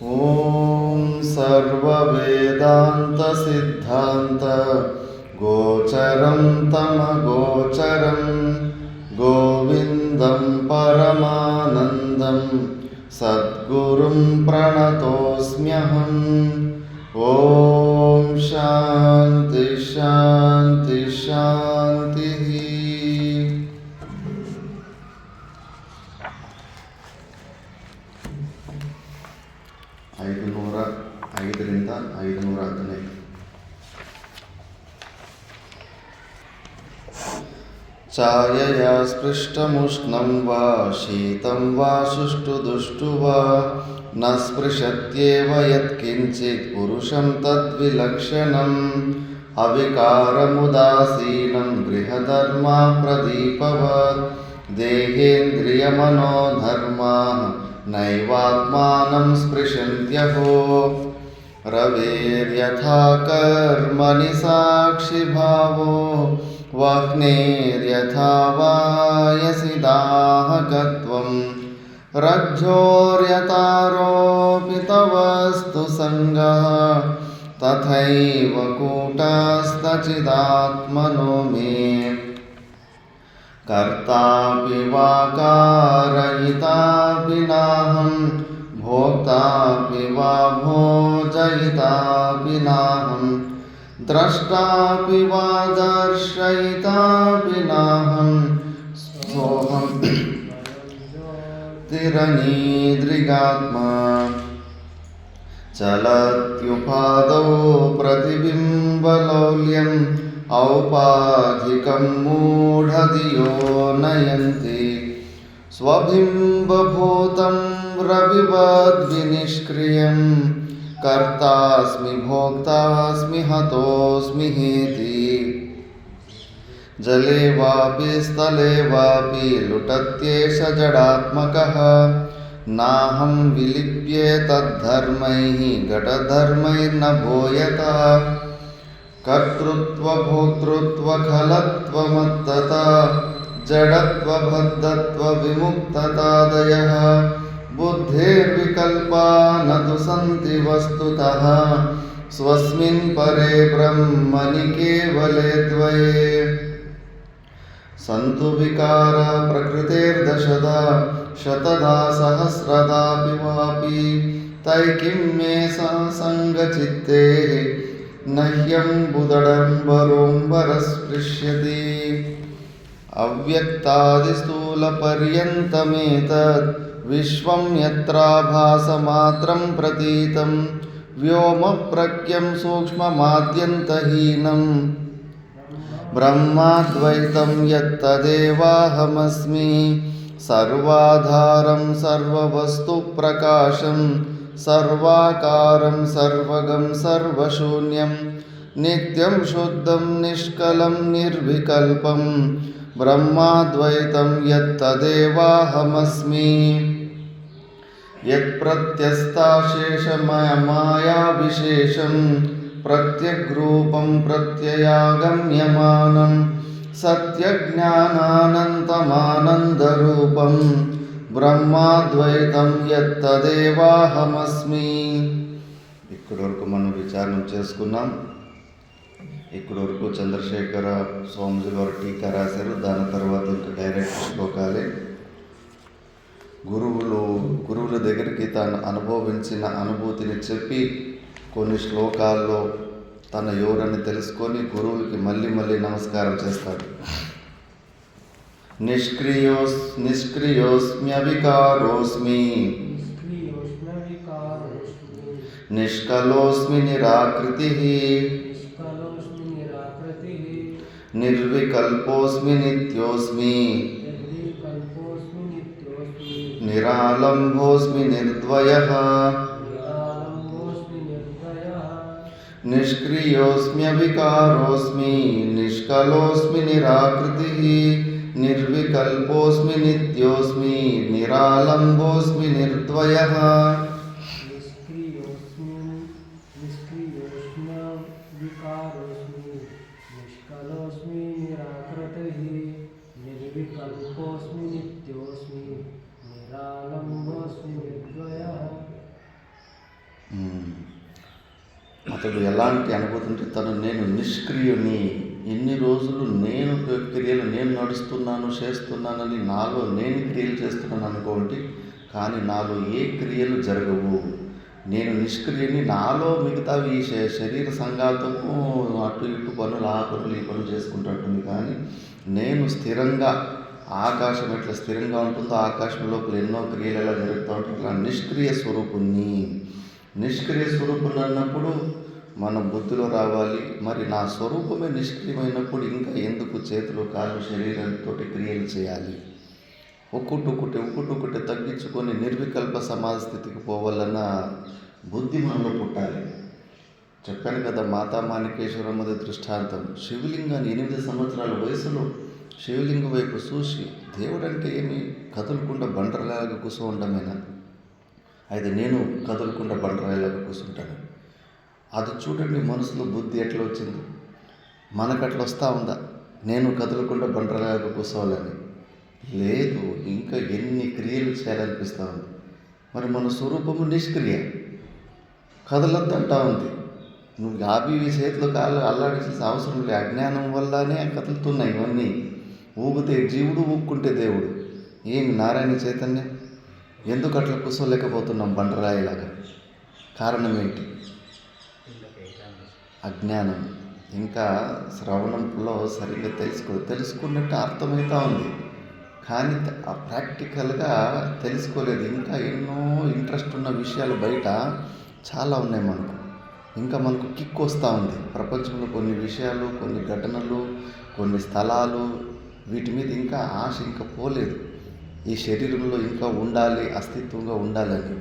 ॐ सर्ववेदान्तसिद्धान्त गोचरं तमगोचरं गोविन्दं परमानन्दं सद्गुरुं प्रणतोऽस्म्यहम्। ॐ शान्ति शान्ति शान्तिः। 505ರಿಂದ 515. ಛಾಯಯಾ ಸ್ಪೃಷ್ಟಮುಷ್ಣಂ ವಾ ಶೀತಂ ವಾ ಶುಷ್ಟುದುಷ್ಟು ವಾ ನ ಸ್ಪೃಶತ್ಯೇವ ಯತ್ಕಿಂಚಿತ್ ಪುರುಷಂ ತದ್ವಿಲಕ್ಷಣಂ ಅವಿಕಾರಮುದಾಸೀನಂ ಗೃಹಧರ್ಮಾ ಪ್ರದೀಪವತ್ ದೇಹೇಂದ್ರಿಯಮನೋಧರ್ಮಾಃ ನೈವಾತ್ಮಾನಂ ಸ್ಪೃಶಂತ್ಯಹೋ ರವೇರ್ಯಥಾ ಕರ್ಮಣಿ ಸಾಕ್ಷಿಭಾವೋ ವಹ್ನೇರ್ಯಥಾ ವಾಯಸಿ ದಾಹಕತ್ವಂ ರಜ್ಜೋರ್ಯಥಾರೋಪಿತವಸ್ತು ಸಂಗಃ ತಥೈವ ಕೂಟಸ್ಥಚಿದಾತ್ಮನೋ ಮೇ कर्तापि वा कारयितापि नाहं भोक्तापि वा भोजयितापि नाहं द्रष्टापि वा दर्शयितापि नाहं सोऽहं तिरनीदृगात्मा चलत्युपादौ प्रतिबिम्बलौल्यम् औपाधिकं मूढधियो नयन्ति स्वबिम्बभूतं रविवद्विनिष्क्रियं कर्तास्मि भोक्तास्मि हतोऽस्मि हेति जले वापि स्थले वापि लुटत्येष जडात्मकः नाहं विलिप्ये तद्धर्मैः घटधर्मैर्न भूयता कर्तृत्व भोक्तृत्व खलत्वमत्तता जडत्व बद्धत्व विमुक्ततादयः बुद्धेर्विकल्पा न तु सन्ति वस्तुतः स्वस्मिन् परे ब्रह्मणि केवले द्वये सन्तु विकारा प्रकृतेर्दशधा शतधा सहस्रधापि वापि तैकिं मे सा सङ्गचित्तेः नह्यं बुदडम्बरोऽम्बरस्पृश्यति अव्यक्तादिस्थूलपर्यन्तमेतद् विश्वं यत्राभासमात्रं प्रतीतं व्योमप्रज्ञं सूक्ष्ममाद्यन्तहीनं ब्रह्माद्वैतं यत्तदेवाहमस्मि सर्वाधारं सर्ववस्तुप्रकाशं सर्वाकारं सर्वगं सर्वशून्यं नित्यं शुद्धं निष्कलं निर्विकल्पं ब्रह्माद्वैतं यत्तदेवाहमस्मि यत्प्रत्यस्ताशेषमायाविशेषं प्रत्यग्रूपं प्रत्ययागम्यमानं सत्यज्ञानानन्तमानन्दरूपं బ్రహ్మాద్వైతం యత్తదేవాహమస్మి. ఇక్కడి వరకు మనం విచారణ చేసుకున్నాం. ఇక్కడి వరకు చంద్రశేఖర స్వామిజీ గారు టీకా రాశారు. దాని తర్వాత ఇంకా డైరెక్ట్ శ్లోకాలే. గురువుల దగ్గరికి తాను అనుభవించిన అనుభూతిని చెప్పి కొన్ని శ్లోకాల్లో తన ఎవరని తెలుసుకొని గురువులకి మళ్ళీ మళ్ళీ నమస్కారం చేస్తాడు. నిష్క్రియోస్మ్యవికారోస్మి నిష్కలోస్మి నిరాకృతిః నిర్వికల్పోస్మి నిత్యోస్మి నిరాలంబోస్మి నిర్ద్వయః నిష్క్రియోస్మ్యవికారోస్మి నిష్కలోస్మి నిరాకృతిః నిర్వికల్పోస్మి నిత్యోస్మి నిరాలంబోస్మి నిర్ద్వయః. ఇతడు ఎలాంటి అనుభూతి అంటే నేను నిష్క్రియుని, ఎన్ని రోజులు నేను క్రియలు నేను నడుస్తున్నాను చేస్తున్నానని నాలో నేను క్రియలు చేస్తున్నాను అనుకోండి, కానీ నాలో ఏ క్రియలు జరగవు. నేను నిష్క్రియని, నాలో మిగతావి ఈ శరీర సంఘాతము అటు ఇటు పనులు ఆ పనులు ఈ పనులు చేసుకుంటుంటుంది. కానీ నేను స్థిరంగా, ఆకాశం ఎట్లా స్థిరంగా ఉంటుందో ఆకాశం లోపల ఎన్నో క్రియలు ఎలా జరుగుతూ ఉంటాయి, అట్లా నిష్క్రియ స్వరూపుణ్ణి. నిష్క్రియ స్వరూపుని అన్నప్పుడు మన బుద్ధిలో రావాలి, మరి నా స్వరూపమే నిష్క్రియమైనప్పుడు ఇంకా ఎందుకు చేతులు కాళ్ళు శరీరంతో క్రియలు చేయాలి? ఒక్కొక్కటి తగ్గించుకొని నిర్వికల్ప సమాజ స్థితికి పోవాలన్న బుద్ధి మనలో పుట్టాలి. చెప్పాను కదా, మాతా మాణికేశ్వరమ్మది దృష్టాంతం. శివలింగాన్ని 8 సంవత్సరాల వయసులో శివలింగం వైపు చూసి, దేవుడు అంటే ఏమి, కదలకుండా బండరాయిలాగా కూర్చోవడమేనా? అయితే నేను కదలకుండా బండరాయిలాగా కూర్చుంటాను. అది చూడండి, మనసులో బుద్ధి ఎట్లా వచ్చింది. మనకు అట్లా వస్తూ ఉందా? నేను కదలకుండా బండరాయిలాగా కూర్చోవాలని లేదు, ఇంకా ఎన్ని క్రియలు చేయాలనిపిస్తూ ఉంది. మరి మన స్వరూపము నిష్క్రియ, కదలొద్దంటా ఉంది. నువ్వు అవి చేతిలో కాళ్ళు అల్లాడించాల్సిన అవసరం లేదు. అజ్ఞానం వల్లనే కదులుతున్నాయి ఇవన్నీ. ఊగితే జీవుడు, ఊక్కుంటే దేవుడు. ఏమి నారాయణ చైతన్యం? ఎందుకు అట్లా కూర్చోలేకపోతున్నాం బండరాయిలాగా? కారణం ఏంటి? అజ్ఞానం. ఇంకా శ్రవణంలో సరిగ్గా తెలుసుకున్నట్టు అర్థమవుతూ ఉంది, కానీ ప్రాక్టికల్గా తెలుసుకోలేదు. ఇంకా ఎన్నో ఇంట్రెస్ట్ ఉన్న విషయాలు బయట చాలా ఉన్నాయి మనకు. ఇంకా మనకు కిక్ వస్తూ ఉంది. ప్రపంచంలో కొన్ని విషయాలు, కొన్ని ఘటనలు, కొన్ని స్థలాలు, వీటి మీద ఇంకా ఆశ ఇంకా పోలేదు. ఈ శరీరంలో ఇంకా ఉండాలి, అస్తిత్వంగా ఉండాలని.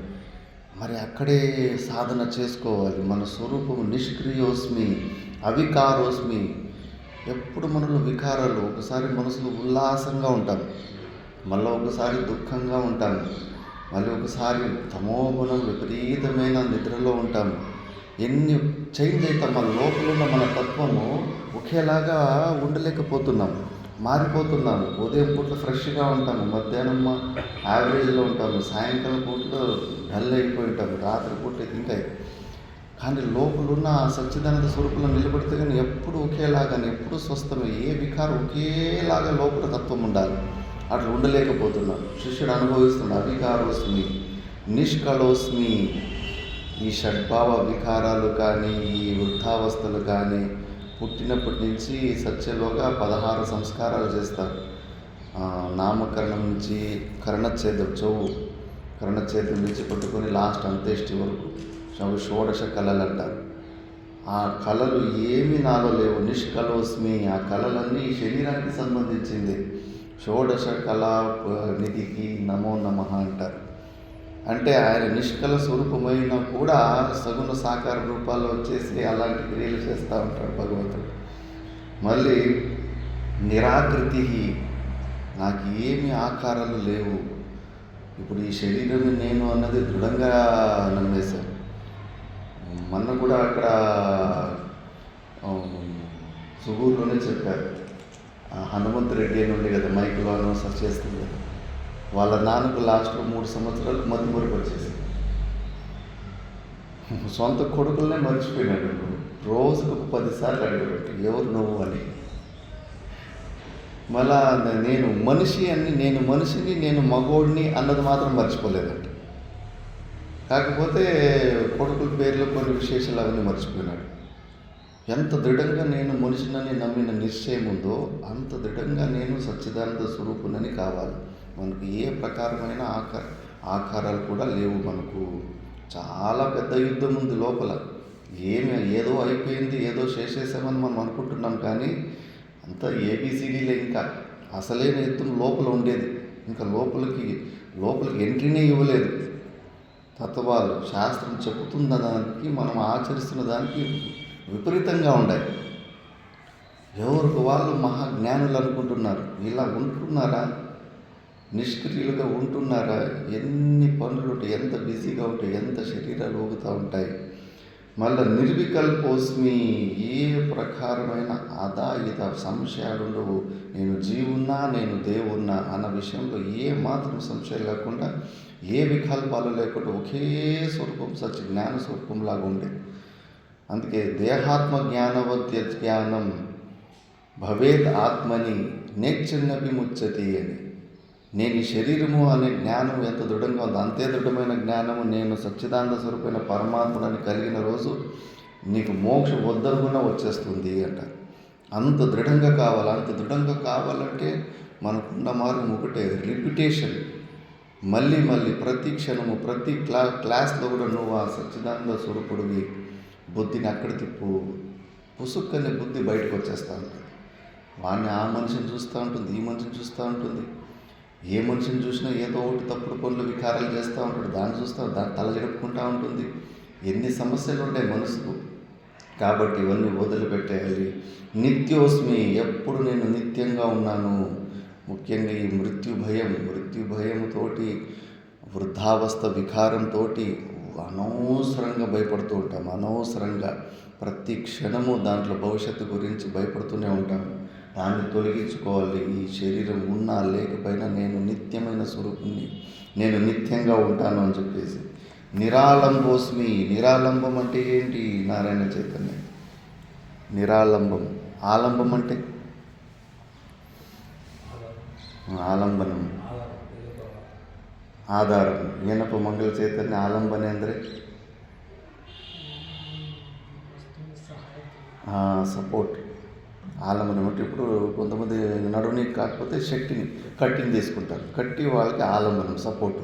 మరి అక్కడే సాధన చేసుకోవాలి. మన స్వరూపము నిష్క్రియోస్మి, అవికారోస్మి. ఎప్పుడు మనలో వికారాలు, ఒకసారి మనసులో ఉల్లాసంగా ఉంటాం, మళ్ళీ ఒకసారి దుఃఖంగా ఉంటాము, మళ్ళీ ఒకసారి తమోగుణం విపరీతమైన నిద్రలో ఉంటాము. ఎన్ని చేంజ్ అవుతాం, మన లోపల ఉన్న మన తత్వము ఒకేలాగా ఉండలేకపోతున్నాము, మారిపోతున్నాము. ఉదయం పూట ఫ్రెష్గా ఉంటాము, మధ్యాహ్నం యావరేజ్లో ఉంటాము, సాయంకాలం పూటలో డల్ అయిపోయి ఉంటాము, రాత్రి పూట ఇంకా. కానీ లోపలున్న సచ్చిదానంద స్వరూపంలో నిలబడితే కానీ ఎప్పుడు ఒకేలాగానే, ఎప్పుడు స్వస్థమే, ఏ వికారం ఒకేలాగా లోపల తత్వం ఉండాలి. అట్లా ఉండలేకపోతున్నాం. శిష్యుడు అనుభవిస్తున్నాడు. అవికారోస్మి, నిష్కళోస్మి. ఈ షడ్భావ వికారాలు కానీ, ఈ వృద్ధావస్థలు కానీ, పుట్టినప్పటి నుంచి సత్యలోగా 16 సంస్కారాలు చేస్తారు. నామకరణం నుంచి కర్ణఛేదం, కర్ణఛేదం నుంచి పట్టుకొని లాస్ట్ అంత్యేష్టి వరకు షోడశ కళలు అంటారు. ఆ కళలు ఏమీ నాలో లేవు. నిష్కళోస్మి. ఆ కళలన్నీ ఈ శరీరానికి సంబంధించింది. షోడశ కళా నిధికి నమో నమః అంటారు. అంటే ఆయన నిష్కళ స్వరూపమైనా కూడా సగుణ సాకార రూపాల్లో వచ్చేసి అలాంటి క్రియలు చేస్తూ ఉంటాడు భగవంతుడు. మళ్ళీ నిరాకృతి, నాకు ఏమి ఆకారాలు లేవు. ఇప్పుడు ఈ శరీరం నేను అన్నది దృఢంగా నమ్మేశాను. మొన్న కూడా అక్కడ సుగూరులోనే చెప్పారు. హనుమంతరెడ్డి అని ఉండే కదా, మైకులో అనౌన్సర్ చేస్తుంది కదా, వాళ్ళ నాన్నకు లాస్ట్లో 3 సంవత్సరాలు మతిమరుపు వచ్చేసి సొంత కొడుకులనే మర్చిపోయినాడు. రోజుకు 10 సార్లు అడిగాడు, ఎవరు నువ్వు అని. మళ్ళా నేను మనిషిని, నేను మగోడిని అన్నది మాత్రం మర్చిపోలేదంట. కాకపోతే కొడుకుల పేర్లు కొన్ని విశేషాలు అవన్నీ మర్చిపోయినాడు. ఎంత దృఢంగా నేను మనిషినని నమ్మిన నిశ్చయం ఉందో అంత దృఢంగా నేను సచ్చిదానంద స్వరూపునని కావాలి. మనకు ఏ ప్రకారమైన ఆకారాలు కూడా లేవు. మనకు చాలా పెద్ద యుద్ధం ఉంది లోపల. ఏదో అయిపోయింది, ఏదో చేసేసామని మనం అనుకుంటున్నాం, కానీ అంతా ఏబిసిడీలే. ఇంకా అసలైన యుద్ధం లోపల ఉండేది. ఇంకా లోపలికి ఎంట్రీనే ఇవ్వలేదు. తత్వాలు శాస్త్రం చెబుతున్న దానికి, మనం ఆచరిస్తున్న దానికి విపరీతంగా ఉన్నాయి. ఎవరికి వాళ్ళు మహాజ్ఞానులు అనుకుంటున్నారు. ఇలా ఉంటున్నారా? నిష్క్రియులుగా ఉంటున్నారా? ఎన్ని పనులు ఉంటాయి, ఎంత బిజీగా ఉంటాయి, ఎంత శరీరాలు ఊగుతూ ఉంటాయి. మళ్ళీ నిర్వికల్పోస్మి. ఏ ప్రకారమైన ఇద సంశయాలు ఉండవు. నేను జీవున్నా, నేను దేవున్నా అన్న విషయంలో ఏ మాత్రం సంశయం లేకుండా, ఏ వికల్పాలు లేకుండా ఒకే స్వరూపం, సత్య జ్ఞాన స్వరూపంలాగా ఉండే. అందుకే దేహాత్మ జ్ఞానవద్య జ్ఞానం భవేద్ ఆత్మని నేర్చున్నపి ముచ్చతి అని. నేను ఈ శరీరము అనే జ్ఞానం ఎంత దృఢంగా ఉందో అంతే దృఢమైన జ్ఞానము నేను సచ్చిదానంద స్వరూపమైన పరమాత్మని కలిగిన రోజు నీకు మోక్షం వద్దనుకున్నా వచ్చేస్తుంది అంటారు. అంత దృఢంగా కావాలి. అంత దృఢంగా కావాలంటే మనకున్న మార్గం ఒకటే, రిపిటేషన్. మళ్ళీ మళ్ళీ ప్రతి క్షణము ప్రతి క్లాస్లో కూడా నువ్వు ఆ సచ్చిదానంద స్వరూపుడివి, బుద్ధిని అక్కడ తిప్పు, పుసుక్కని బుద్ధి బయటకు వచ్చేస్తూ ఉంటుంది. వాడిని ఆ మనిషిని చూస్తూ ఉంటుంది, ఈ మనిషిని చూస్తూ ఉంటుంది. ఏ మనిషిని చూసినా ఏదో ఒకటి తప్పుడు పనులు వికారాలు చేస్తూ ఉంటాడు. దాన్ని దాన్ని తల జరుపుకుంటూ ఉంటుంది. ఎన్ని సమస్యలు ఉన్నాయి మనసుకు. కాబట్టి ఇవన్నీ వదిలిపెట్టేయాలి. నిత్యోస్మి, ఎప్పుడు నేను నిత్యంగా ఉన్నాను. ముఖ్యంగా ఈ మృత్యు భయంతోటి, వృద్ధావస్థ వికారంతో అనవసరంగా భయపడుతూ ఉంటాం. అనవసరంగా ప్రతి క్షణము దాంట్లో భవిష్యత్తు గురించి భయపడుతూనే ఉంటాం. దాన్ని తొలగించుకోవాలి. ఈ శరీరం ఉన్నా లేకపోయినా నేను నిత్యమైన స్వరూపుణ్ణి, నేను నిత్యంగా ఉంటాను అని చెప్పేసి. నిరాళంబోస్మి. నిరాళంబం అంటే ఏంటి? నారాయణ చైతన్య. నిరాళంబం. ఆలంబం అంటే ಆಲಂಬನಂ ಆಧಾರಂ. ಏನಪ್ಪ ಮಂಗಲ ಚೈತನ್ಯ ಆಲಂಬನೆ ಅಂದರೆ సపోర్ట్. ఆలంబనం అంటే ఇప్పుడు కొంతమంది నడువుని కాకపోతే కట్టిని తీసుకుంటారు. కట్టి వాళ్ళకి ఆలంబనం, సపోర్ట్.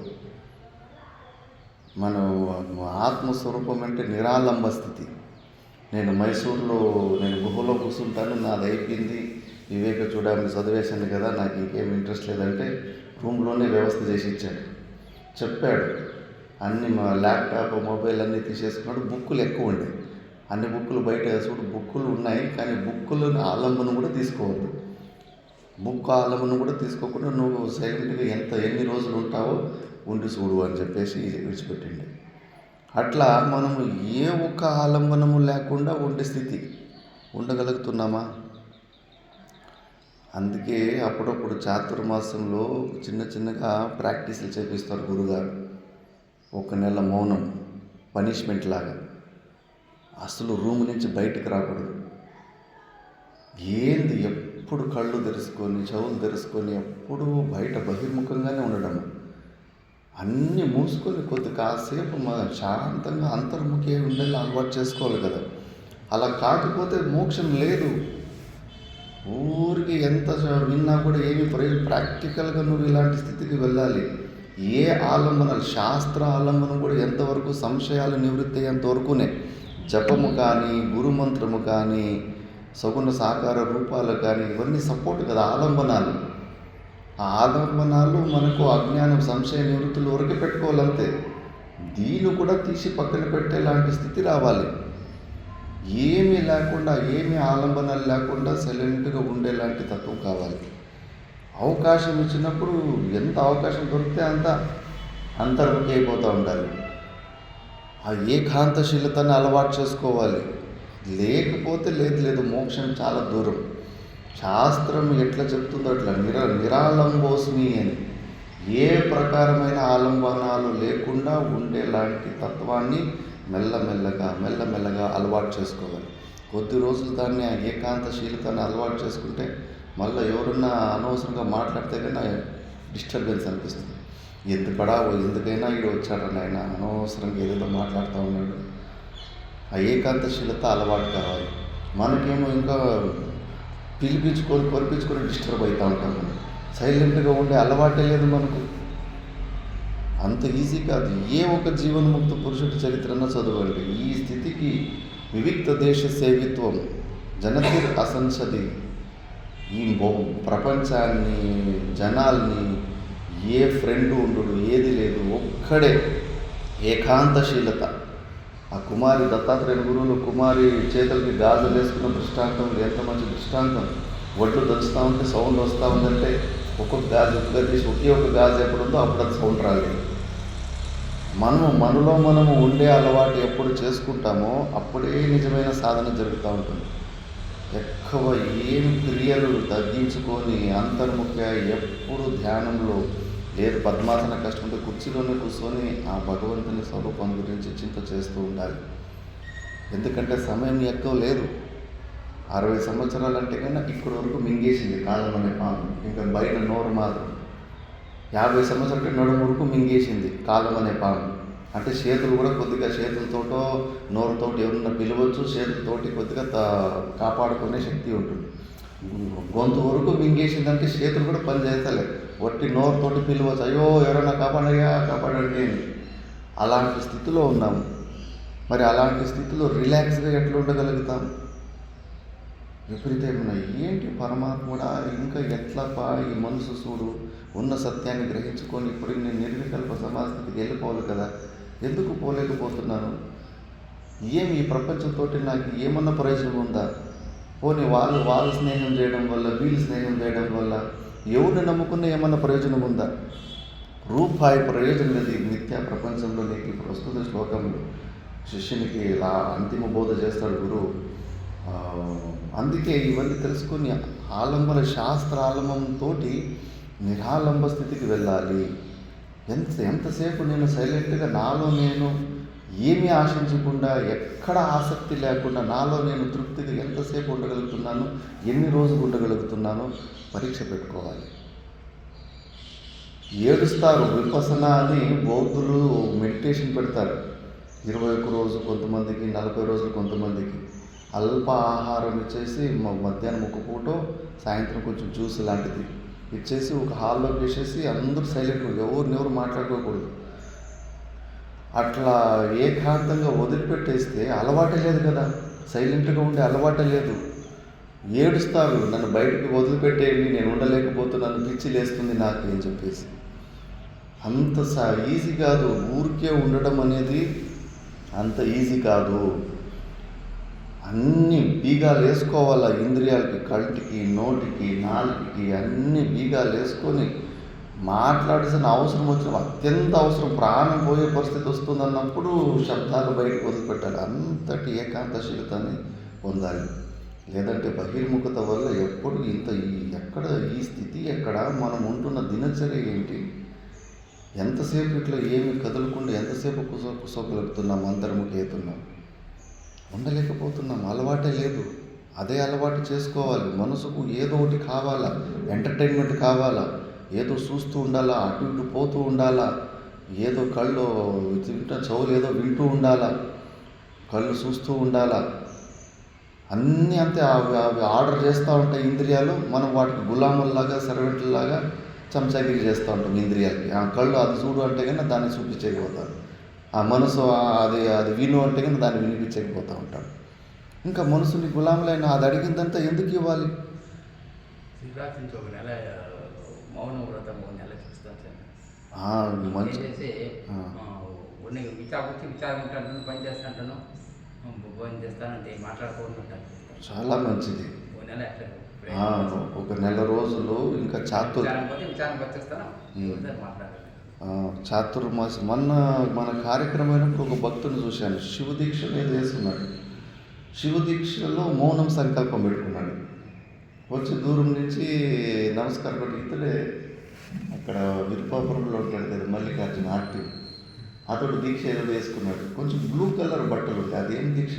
మన ఆత్మస్వరూపం అంటే నిరాలంబ స్థితి. నేను మైసూర్లో గుహలో కూర్చుంటాను, నాది అయిపోయింది, వివేక చూడడానికి చదివేశాను కదా, నాకు ఇంకేం ఇంట్రెస్ట్ లేదంటే రూమ్లోనే వ్యవస్థ చేసి ఇచ్చాడు. చెప్పాడు అన్ని, మా ల్యాప్టాప్ మొబైల్ అన్నీ తీసేసుకున్నాడు. బుక్కులు ఎక్కువ ఉండే, అన్ని బుక్కులు బయట చూడు, బుక్కులు ఉన్నాయి కానీ బుక్కులను ఆలంబనం కూడా తీసుకోవద్దు. బుక్ ఆలంబనం కూడా తీసుకోకుండా నువ్వు సైలెంట్గా ఎన్ని రోజులు ఉంటావో ఉండి చూడు అని చెప్పేసి విడిచిపెట్టిండి. అట్లా మనము ఏ ఒక్క ఆలంబనము లేకుండా ఉండే స్థితి ఉండగలుగుతున్నామా? అందుకే అప్పుడప్పుడు చాతుర్మాసంలో చిన్నగా ప్రాక్టీసులు చేపిస్తారు గురుగారు. 1 నెల మౌనం, పనిష్మెంట్ లాగా. అసలు రూమ్ నుంచి బయటకు రాకూడదు. ఏంది ఎప్పుడు కళ్ళు తెరుచుకొని చెవులు తెరుచుకొని ఎప్పుడు బయట బహిర్ముఖంగానే ఉండడం. అన్నీ మూసుకొని కొద్ది కాసేపు శాంతంగా అంతర్ముఖి ఉండేలా అలవాటు చేసుకోవాలి కదా. అలా కాకపోతే మోక్షం లేదు. ఊరికి ఎంత విన్నా కూడా ఏమి ప్రాక్టికల్గా నువ్వు ఇలాంటి స్థితికి వెళ్ళాలి. ఏ ఆలంబనాలు, శాస్త్ర ఆలంబనం కూడా ఎంతవరకు సంశయాలు నివృత్తి అయ్యేంతవరకునే. జపము కానీ, గురుమంత్రము కానీ, సగుణ సాకార రూపాలు కానీ, ఇవన్నీ సపోర్ట్ కదా ఆలంబనాలు. ఆ ఆలంబనాలు మనకు అజ్ఞానం, సంశయ నివృత్తులు వరకు పెట్టుకోవాలంతే. దీన్ని కూడా తీసి పక్కన పెట్టేలాంటి స్థితి రావాలి. ఏమీ లేకుండా, ఏమీ ఆలంబనాలు లేకుండా సైలెంట్గా ఉండేలాంటి తత్వం కావాలి. అవకాశం ఇచ్చినప్పుడు ఎంత అవకాశం దొరికితే అంత అంతర్ముఖి అయిపోతూ ఉండాలి. ఆ ఏకాంతశీలతని అలవాటు చేసుకోవాలి. లేకపోతే లేదు, మోక్షం చాలా దూరం. శాస్త్రం ఎట్లా చెప్తుందో అట్లా నిరాలంబోస్మి అని, ఏ ప్రకారమైన ఆలంబనాలు లేకుండా ఉండేలాంటి తత్వాన్ని మెల్లమెల్లగా అలవాటు చేసుకోవాలి. కొద్ది రోజులు దాన్ని ఆ ఏకాంతశీలతని అలవాటు చేసుకుంటే మళ్ళీ ఎవరన్నా అనవసరంగా మాట్లాడితే కన్నా డిస్టర్బెన్స్ అనిపిస్తుంది. ఎందుకైనా ఇక్కడ వచ్చాడని ఆయన అనవసరంగా ఏదేదో మాట్లాడుతూ ఉన్నాడు. ఆ ఏకాంతశీలత అలవాటు కావాలి. మనకేమో ఇంకా కొరిపించుకొని డిస్టర్బ్ అవుతూ ఉంటాం. మనం సైలెంట్గా ఉండే అలవాటే లేదు మనకు. అంత ఈజీ కాదు. ఏ ఒక జీవన్ముక్త పురుషుడి చరిత్రను చదవండి. ఈ స్థితికి వివిక్త దేశ సేవిత్వం, జనతిర్ అసంసది, ఈ ప్రపంచాన్ని, జనాల్ని, ఏ ఫ్రెండ్ ఉండడు, ఏది లేదు, ఒక్కడే ఏకాంతశీలత. ఆ కుమారి దత్తాత్రేయ గురువులు కుమారి చేతులకి గాజులు వేసుకున్న దృష్టాంతం ఎంత మంచి దృష్టాంతం. ఒడ్లు దంచుతూ ఉంటే సౌండ్ వస్తూ ఉందంటే ఒక్కొక్క గాజు ఒక్కగా తీసి ఒకే ఒక గాజు ఎప్పుడుందో అప్పుడు అది సౌండ్ రాలేదు. మనము ఉండే అలవాటు ఎప్పుడు చేసుకుంటామో అప్పుడే నిజమైన సాధన జరుగుతూ ఉంటుంది. ఎక్కువ ఏమి క్రియలు తగ్గించుకొని అంతర్ముఖంగా ఎప్పుడు ధ్యానంలో లేదు, పద్మాసన కష్టంతో కుర్చీలోనే కూర్చొని ఆ భగవంతుని స్వరూపం గురించి చింత చేస్తూ ఉండాలి. ఎందుకంటే సమయం ఎక్కువ లేదు. 60 సంవత్సరాలు అంటే కన్నా ఇక్కడి వరకు మింగేసింది కాలం అనే పాము, ఇంకా బయట నోరు మాత్రం. 50 సంవత్సరాలకి నడుము వరకు మింగేసింది కాలం అనే పాము. అంటే చేతులు కూడా కొద్దిగా చేతులతోటో నోరుతోటి ఏమన్నా పిలవచ్చు, చేతులతోటి కొద్దిగా కాపాడుకునే శక్తి ఉంటుంది. గొంతు వరకు మింగేసిందంటే చేతులు కూడా పని చేస్తలే, వట్టి నోరుతోటి పిలవచ్చు, అయ్యో ఎవరైనా కాపాడయ్యా కాపాడండి అని. అలాంటి స్థితిలో ఉన్నాము. మరి అలాంటి స్థితిలో రిలాక్స్గా ఎట్లా ఉండగలుగుతాం? విపరీతమైన ఏంటి పరమాత్ముడా, ఇంకా ఎట్లపా ఈ మనసు చూడు, ఉన్న సత్యాన్ని గ్రహించుకొని ఇప్పుడు నేను నిర్వికల్ప సమాజస్థితికి వెళ్ళిపోవాలి కదా, ఎందుకు పోలేకపోతున్నాను? ఏమి ఈ ప్రపంచంతో నాకు ఏమన్నా ప్రయోజనం ఉందా? పోనీ వాళ్ళు స్నేహం చేయడం వల్ల, వీళ్ళు స్నేహం చేయడం వల్ల ఎవరిని నమ్ముకున్న ఏమన్నా ప్రయోజనం ఉందా? రూపాయి ప్రయోజనం లేదు ఈ మిథ్యా ప్రపంచంలో. నీకు ప్రస్తుత శ్లోకంలో శిష్యునికి ఇలా అంతిమ బోధ చేస్తాడు గురువు. అందుకే ఇవన్నీ తెలుసుకొని ఆలంబన శాస్త్ర ఆలంబంతో నిరాలంబ స్థితికి వెళ్ళాలి. ఎంతసేపు నేను సైలెంట్గా నాలో నేను ఏమీ ఆశించకుండా, ఎక్కడ ఆసక్తి లేకుండా నాలో నేను తృప్తిగా ఎంతసేపు ఉండగలుగుతున్నాను, ఎన్ని రోజులు ఉండగలుగుతున్నానో పరీక్ష పెట్టుకోవాలి. ఏడుస్తారు. విపసన అని బౌద్ధులు మెడిటేషన్ పెడతారు. 21 రోజు కొంతమందికి, 40 రోజులు కొంతమందికి. అల్ప ఆహారం ఇచ్చేసి మధ్యాహ్నం ఒక పూట, సాయంత్రం కొంచెం జ్యూస్ లాంటిది ఇచ్చేసి ఒక హాల్లోకి వేసేసి అందరూ సైలెంట్గా ఎవరు మాట్లాడుకోకూడదు. అట్లా ఏకాంతంగా వదిలిపెట్టేస్తే అలవాటే లేదు కదా, సైలెంట్గా ఉండే అలవాటే లేదు. ఏడుస్తారు, నన్ను బయటికి వదిలిపెట్టేయండి, నేను ఉండలేకపోతున్నాను, పిచ్చి లేస్తుంది నాకు అని చెప్పేసి. అంత ఈజీ కాదు. ఊరికే ఉండడం అనేది అంత ఈజీ కాదు. అన్ని బీగాలు వేసుకోవాలా, ఇంద్రియాలకి, కంటికి, నోటికి, నాలుగుకి అన్ని బీగాలు వేసుకొని మాట్లాడాల్సిన అవసరం వచ్చిన, అత్యంత అవసరం, ప్రాణం పోయే పరిస్థితి వస్తుందన్నప్పుడు శబ్దాలు బయటకు వదిలిపెట్టాలి. అంతటి ఏకాంతశీలతని పొందాలి. లేదంటే బహిర్ముఖత వల్ల ఎప్పుడు ఎక్కడ ఈ స్థితి, ఎక్కడ మనం ఉంటున్న దినచర్య ఏంటి, ఎంతసేపు ఇట్లా ఏమి కదలకుండా ఎంతసేపు కుసోగలుగుతున్నాం, అంతర్ముఖేతున్నాం, ఉండలేకపోతున్నాం. అలవాటే లేదు. అదే అలవాటు చేసుకోవాలి. మనసుకు ఏదో ఒకటి కావాలా, ఎంటర్టైన్మెంట్ కావాలా, ఏదో చూస్తూ ఉండాలా, అటు ఇటు పోతూ ఉండాలా, ఏదో కళ్ళు చెవులు ఏదో వింటూ ఉండాలా, కళ్ళు చూస్తూ ఉండాలా. అన్నీ అంతే అవి ఆర్డర్ చేస్తూ ఉంటాయి ఇంద్రియాలు. మనం వాటికి గులాముల్లాగా, సర్వెంట్లాగా చెంచాగిరి చేస్తూ ఉంటాం ఇంద్రియాలకి. ఆ కళ్ళు అది చూడు అంటే కానీ దాన్ని చూపించకపోతారు, ఆ మనసు అది విను అంటే కానీ దాన్ని వినిపించకపోతూ ఉంటాడు. ఇంకా మనసుని గులాములైన అది అడిగిందంతా ఎందుకు ఇవ్వాలి? మౌన వ్రతం నెల చూస్తాను మంచి విచారం ఉంటాను, పని చేస్తాను, భోజనం చేస్తానంటే మాట్లాడుకోవడం చాలా మంచిది. ఓ నెల ఒక నెల రోజులు ఇంకా చాతుర్మాసం. మన కార్యక్రమైనప్పుడు ఒక భక్తుని చూశాను, శివదీక్ష మీద వేసుకున్నాడు. శివదీక్షలో మౌనం సంకల్పం పెట్టుకున్నాడు. వచ్చి దూరం నుంచి నమస్కారం పెట్టి, ఇతడే అక్కడ విరుపాపురంలో ఉంటాడు కదా మల్లికార్జున ఆర్టీ, అతడు దీక్ష ఏదో వేసుకున్నాడు. కొంచెం బ్లూ కలర్ బట్టలు ఉంటాయి. అది ఏం దీక్ష?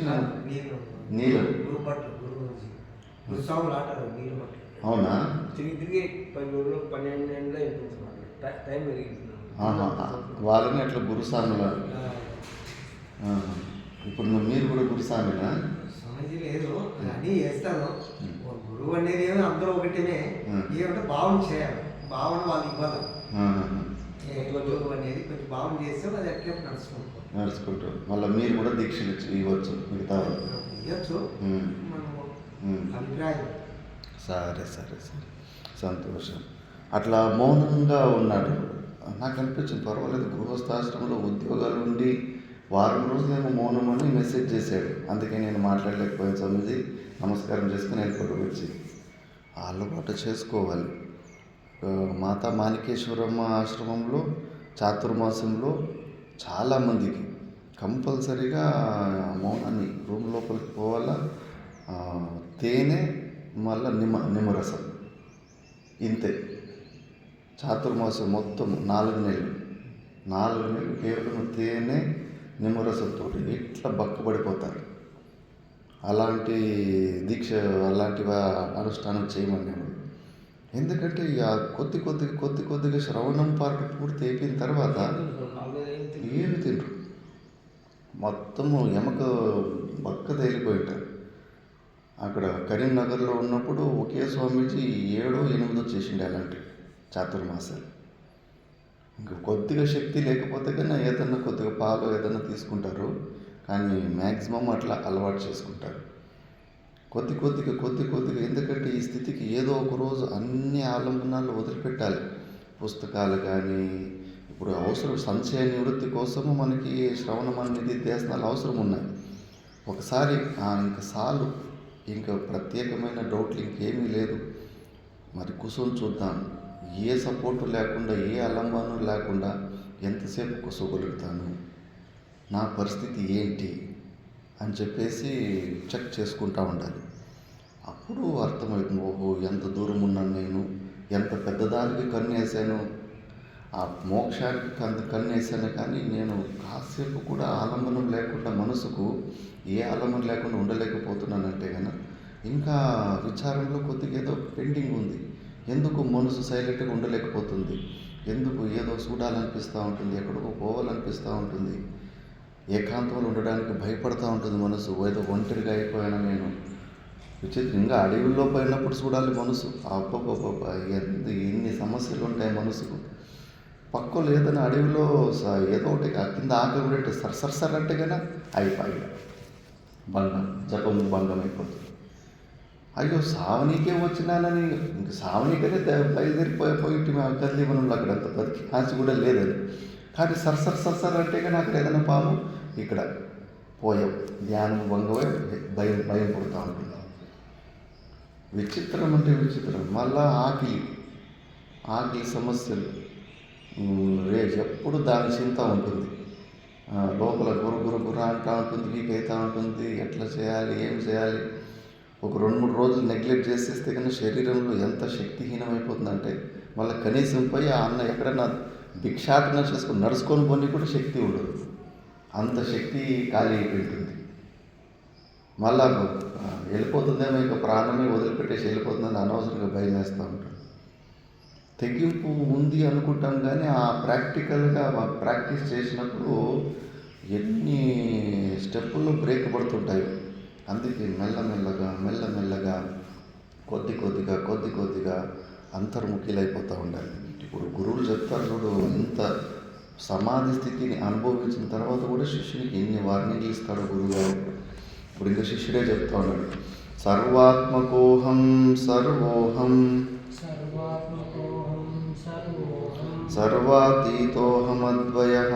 నీలం. అవునా? వాళ్ళని అట్లా గురుస్వాములా? ఇప్పుడు మీరు కూడా గురుస్వామినా? లేదు అని చేస్తాను. గురువు అనేది ఏమో అందరూ ఒకటినే, ఏమంటే భావన చేయాలి. భావన వాళ్ళు ఇవ్వాలి. గురువు అనేది కొంచెం భావన చేస్తే అది ఎట్లా నడుచుకుంటారు. మళ్ళీ మీరు కూడా దీక్షలు ఇవ్వచ్చు, మిగతా ఇవ్వచ్చు అభిప్రాయం. సరే సంతోషం. అట్లా మౌనంగా ఉన్నాడు. నాకు అనిపించింది పర్వాలేదు, గృహస్థాశ్రమంలో ఉద్యోగాలు ఉండి వారం రోజులేమో మౌనం అని మెసేజ్ చేశాడు. అందుకే నేను మాట్లాడలేకపోయాను. స్వామీజీ నమస్కారం చేసుకుని వెళ్ళిపోవడం వచ్చి అలవాటు చేసుకోవాలి. మాతా మాణికేశ్వరమ్మ ఆశ్రమంలో చాతుర్మాసంలో చాలామందికి కంపల్సరీగా మౌనాన్ని రూమ్ లోపలికి పోవాలా, తేనె మళ్ళీ నిమ్మరసం, ఇంతే. చాతుర్మాసం మొత్తం 4 నెలలు కేవలం తేనె నిమ్మరసంతో ఇట్లా బక్కబడిపోతారు. అలాంటి దీక్ష అలాంటి అనుష్ఠానం చేయమనేవాడు. ఎందుకంటే ఇక కొద్దిగా శ్రవణం పార్ట్ పూర్తి అయిపోయిన తర్వాత ఏమి తినరు, మొత్తము ఎమక బక్క తేలిపోయింటారు. అక్కడ కరీంనగర్లో ఉన్నప్పుడు ఒకే స్వామీజీ 7 8 చేసిండే అలాంటి చాతుర్మాసాలు. ఇంకా కొద్దిగా శక్తి లేకపోతే కన్నా ఏదన్నా కొద్దిగా పాలు ఏదన్నా తీసుకుంటారు, కానీ మ్యాక్సిమం అట్లా అలవాటు చేసుకుంటారు. కొద్దిగా ఎందుకంటే ఈ స్థితికి ఏదో ఒక రోజు అన్ని ఆలంబనాలు వదిలిపెట్టాలి. పుస్తకాలు కానీ ఇప్పుడు అవసరం సంశయ నివృత్తి కోసము మనకి శ్రవణ నిధిధ్యాసనాలు అవసరం ఉన్నాయి. ఒకసారి ఇంకా చాలు, ఇంకా ప్రత్యేకమైన డౌట్లు ఇంకేమీ లేదు, మరి కూర్చొని చూద్దాం, ఏ సపోర్టు లేకుండా ఏ అలంబనం లేకుండా ఎంతసేపు కూర్చోగలుగుతాను, నా పరిస్థితి ఏంటి అని చెప్పేసి చెక్ చేసుకుంటూ ఉండాలి. అప్పుడు అర్థమవుతుంది, ఓహో ఎంత దూరం ఉన్నాను నేను, ఎంత పెద్దదానికి కన్నేసాను, ఆ మోక్షానికి కన్నేసాను, కానీ నేను కాసేపు కూడా ఆలంబనం లేకుండా మనసుకు ఏ ఆలంబనం లేకుండా ఉండలేకపోతున్నానంటే కనుక ఇంకా విచారంలో కొద్దిగా ఏదో పెండింగ్ ఉంది. ఎందుకు మనసు సైలెంట్గా ఉండలేకపోతుంది, ఎందుకు ఏదో చూడాలనిపిస్తూ ఉంటుంది, ఎక్కడికో పోవాలనిపిస్తూ ఉంటుంది, ఏకాంతంలో ఉండడానికి భయపడుతూ ఉంటుంది మనసు. ఏదో ఒంటరిగా అయిపోయాను నేను, విచిత్రంగా అడవిలో పోయినప్పుడు చూడాలి మనసు, అబ్బబ్బబ్బ ఎన్ని సమస్యలు ఉంటాయి మనసుకు. పక్కలో ఏదైనా అడవిలో ఏదో ఒకటి కింద ఆకలి ఉంటే సర్ అంటే కన్నా అయిపోయి భంగం, జపము భంగం అయిపోతుంది. అయ్యో సావనీకే వచ్చినానని ఇంక సావనీకనే బయలుదేరిపోయి కదిలి మనం అక్కడ అంత బతికి ఆశ కూడా లేదని, కానీ సర్ అంటే కానీ అక్కడ ఏదైనా పాము ఇక్కడ పోయాం, ధ్యానం భంగమై భయం పుడుతూ ఉంటుంది. విచిత్రం అంటే విచిత్రం. మళ్ళా ఆకలి సమస్యలు ఎప్పుడు దాని చింత ఉంటుంది, లోపల గుర్ర అంటూ ఉంటుంది, వీక్ అవుతూ ఉంటుంది, ఎట్లా చేయాలి ఏం చేయాలి. ఒక 2-3 రోజులు నెగ్లెక్ట్ చేసేస్తే కన్నా శరీరంలో ఎంత శక్తిహీనమైపోతుందంటే మళ్ళీ కనీసం పోయి ఆ అన్న ఎక్కడన్నా భిక్షాటన చేసుకొని నడుచుకొని పోనీ కూడా శక్తి ఉండదు, అంత శక్తి ఖాళీ అయిపోయింటుంది. మళ్ళా వెళ్ళిపోతుందేమో, ఇంకా ప్రాణమే వదిలిపెట్టేసి వెళ్ళిపోతుందని అనవసరంగా భయం వేస్తూ ఉంటాం. తెగింపు ఉంది అనుకుంటాం, కానీ ఆ ప్రాక్టికల్గా ప్రాక్టీస్ చేసినప్పుడు ఎన్ని స్టెప్పుల్లో బ్రేక్ పడుతుంటాయి. అందుకే మెల్లమెల్లగా కొద్దిగా అంతర్ముఖిలైపోతూ ఉండాలి. ఇప్పుడు గురువులు చెప్తారు చూడు, ఇంత సమాధి స్థితిని అనుభవించిన తర్వాత కూడా శిష్యునికి ఎన్ని వార్నింగ్లు ఇస్తాడో గురువుగారు. ఇప్పుడు ఇంకా శిష్యుడే చెప్తా ఉన్నాడు, సర్వాత్మకోహం సర్వోహం సర్వాతీతోహమద్వయః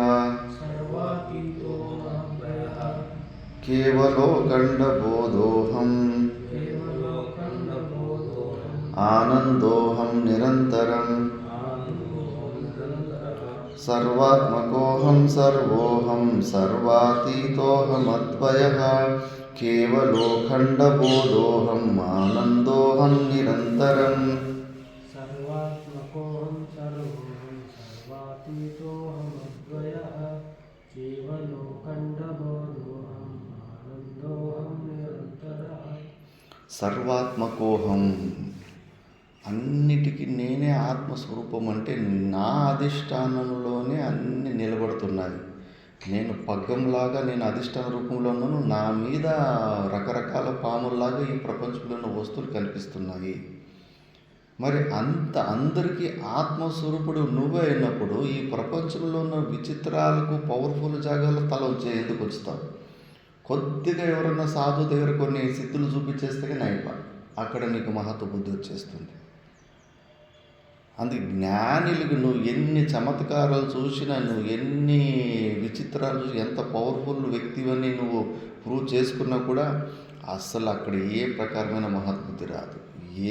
కేవలోఖండబోధోహం ఆనందోహం నిరంతరం సర్వాత్మకోహం సర్వోహం సర్వాతీతోహమద్వయః కేవలోఖండబోధోహం ఆనందోహం నిరంతరం. సర్వాత్మకోహం, అన్నిటికీ నేనే ఆత్మస్వరూపం అంటే నా అధిష్టానంలోనే అన్ని నిలబడుతున్నాయి. నేను పగ్గంలాగా నేను అధిష్టాన రూపంలో ఉన్నాను, నా మీద రకరకాల పాముల్లాగా ఈ ప్రపంచంలో ఉన్న వస్తువులు కనిపిస్తున్నాయి. మరి అందరికీ ఆత్మస్వరూపుడు నువ్వే అయినప్పుడు ఈ ప్రపంచంలో ఉన్న విచిత్రాలకు పవర్ఫుల్ జాగాలో తల వచ్చే ఎందుకు వచ్చుతావు? కొద్దిగా ఎవరన్నా సాధు దగ్గర కొన్ని సిద్ధులు చూపించేస్తే కానీ అక్కడ నీకు మహత్వ బుద్ధి వచ్చేస్తుంది. అందుకే జ్ఞానులకు నువ్వు ఎన్ని చమత్కారాలు చూసినా, నువ్వు ఎన్ని విచిత్రాలు చూసి, ఎంత పవర్ఫుల్ వ్యక్తివని నువ్వు ప్రూవ్ చేసుకున్నా కూడా అస్సలు అక్కడ ఏ ప్రకారమైన మహత్బుద్ధి రాదు.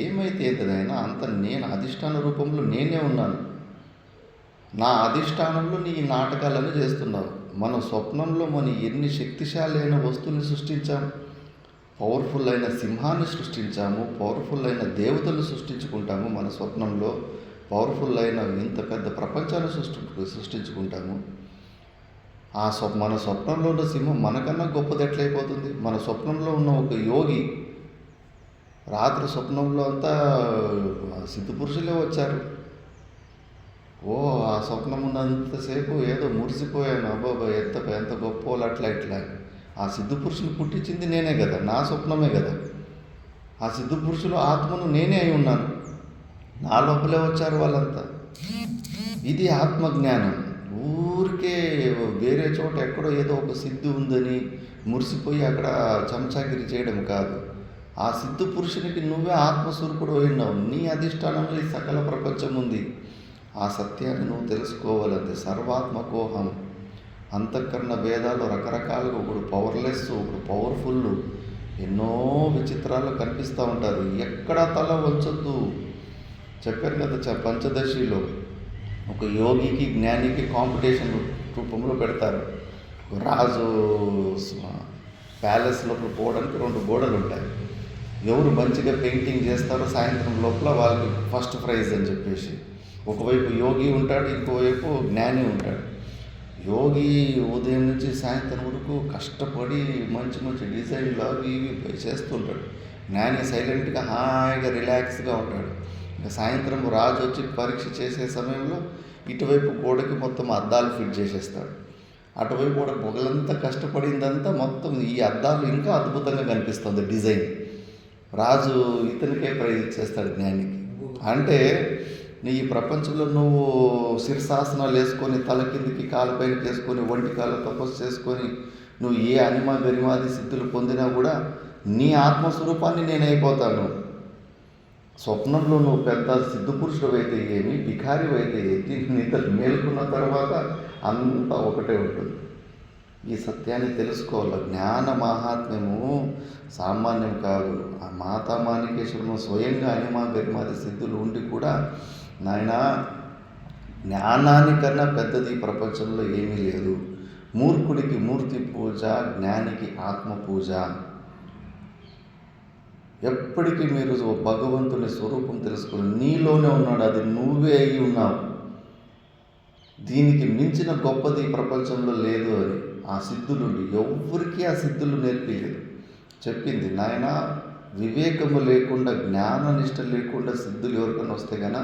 ఏమైతే ఏదైనా అంత నేను అధిష్టాన రూపంలో నేనే ఉన్నాను, నా అధిష్టానంలో నీ నాటకాలను చేస్తున్నావు. మన స్వప్నంలో మనం ఎన్ని శక్తిశాలి అయిన వస్తువుని సృష్టించాము, పవర్ఫుల్ అయిన సింహాన్ని సృష్టించాము, పవర్ఫుల్ అయిన దేవతలు సృష్టించుకుంటాము, మన స్వప్నంలో పవర్ఫుల్ అయిన ఇంత పెద్ద ప్రపంచాన్ని సృష్టించుకుంటాము. మన స్వప్నంలో ఉన్న సింహం మనకన్నా గొప్పది ఎట్లయిపోతుంది? మన స్వప్నంలో ఉన్న ఒక యోగి రాత్రి స్వప్నంలో అంతా సిద్ధపురుషులే వచ్చారు. ఆ స్వప్నం ఉన్నంతసేపు ఏదో మురిసిపోయాను, అబ్బాబా ఎంత గొప్ప వాళ్ళు అట్లా ఇట్లా. ఆ సిద్ధపురుషుని పుట్టించింది నేనే కదా, నా స్వప్నమే కదా. ఆ సిద్ధపురుషులు ఆత్మను నేనే అయి ఉన్నాను, నా లోపలే వచ్చారు వాళ్ళంతా. ఇది ఆత్మజ్ఞానం. ఊరికే వేరే చోట ఎక్కడో ఏదో ఒక సిద్ధి ఉందని మురిసిపోయి అక్కడ చెంచాగిరి చేయడం కాదు. ఆ సిద్ధు పురుషునికి నువ్వే ఆత్మస్వరూపుడు అయినావు. నీ అధిష్టానంలో ఈ సకల ప్రపంచం ఉంది. ఆ సత్యాన్ని నువ్వు తెలుసుకోవాలంతే. సర్వాత్మకోహం. అంతఃకరణ భేదాలు రకరకాలుగా, ఒకడు పవర్లెస్, ఒకడు పవర్ఫుల్, ఎన్నో విచిత్రాలు కనిపిస్తూ ఉంటారు. ఎక్కడ తల వంచొద్దు. చెప్పాను కదా, పంచదశిలో ఒక యోగికి జ్ఞానికి కాంపిటీషన్ రూపంలో పెడతారు. రాజు ప్యాలెస్ లోపల పోవడానికి 2 గోడలు ఉంటాయి. ఎవరు మంచిగా పెయింటింగ్ చేస్తారో సాయంత్రం లోపల వాళ్ళకి ఫస్ట్ ప్రైజ్ అని చెప్పేసి, ఒకవైపు యోగి ఉంటాడు, ఇంకోవైపు జ్ఞాని ఉంటాడు. యోగి ఉదయం నుంచి సాయంత్రం వరకు కష్టపడి మంచి డిజైన్లు అవి ఇవి చేస్తుంటాడు. జ్ఞాని సైలెంట్గా హాయిగా రిలాక్స్గా ఉంటాడు. ఇంకా సాయంత్రం రాజు వచ్చి పరీక్ష చేసే సమయంలో ఇటువైపు గోడకి మొత్తం అద్దాలు ఫిట్ చేసేస్తాడు. అటువైపు కూడా పొగలంతా కష్టపడిందంతా మొత్తం ఈ అద్దాలు ఇంకా అద్భుతంగా కనిపిస్తుంది డిజైన్. రాజు ఇతనికే ప్రైజ్ ఇచ్చేస్తాడు జ్ఞానికి. అంటే నీ ప్రపంచంలో నువ్వు శిరశాసనాలు వేసుకొని తల కిందికి కాలుపైనకి వేసుకొని ఒంటి కాలు తపస్సు చేసుకొని నువ్వు ఏ అనిమ గరిమాది సిద్ధులు పొందినా కూడా నీ ఆత్మస్వరూపాన్ని నేనైపోతాను. స్వప్నంలో నువ్వు పెద్ద సిద్ధపురుషుడు అయితే ఏమి, భిఖారి అయితే ఏంటి, నిద్ర మేల్కొన్న తర్వాత అంతా ఒకటే ఉంటుంది. ఈ సత్యాన్ని తెలుసుకోవాలి. జ్ఞాన మహాత్మ్యము సామాన్యం కాదు. ఆ మాతా మాణికేశ్వరము స్వయంగా అనిమా గరిమాది సిద్ధులు ఉండి కూడా, నాయనా జ్ఞానానికన్నా పెద్దది ప్రపంచంలో ఏమీ లేదు. మూర్ఖుడికి మూర్తి పూజ, జ్ఞానికి ఆత్మ పూజ. ఎప్పటికీ మీరు భగవంతుని స్వరూపం తెలుసుకుని నీలోనే ఉన్నాడు, అది నువ్వే అయి ఉన్నావు. దీనికి మించిన గొప్పది ప్రపంచంలో లేదు అని ఆ సిద్ధులుండి ఎవ్వరికీ ఆ సిద్ధులు నేర్పించలేదు. చెప్పింది, నాయన వివేకము లేకుండా జ్ఞాననిష్ట లేకుండా సిద్ధులు ఎవరికైనా వస్తే కన్నా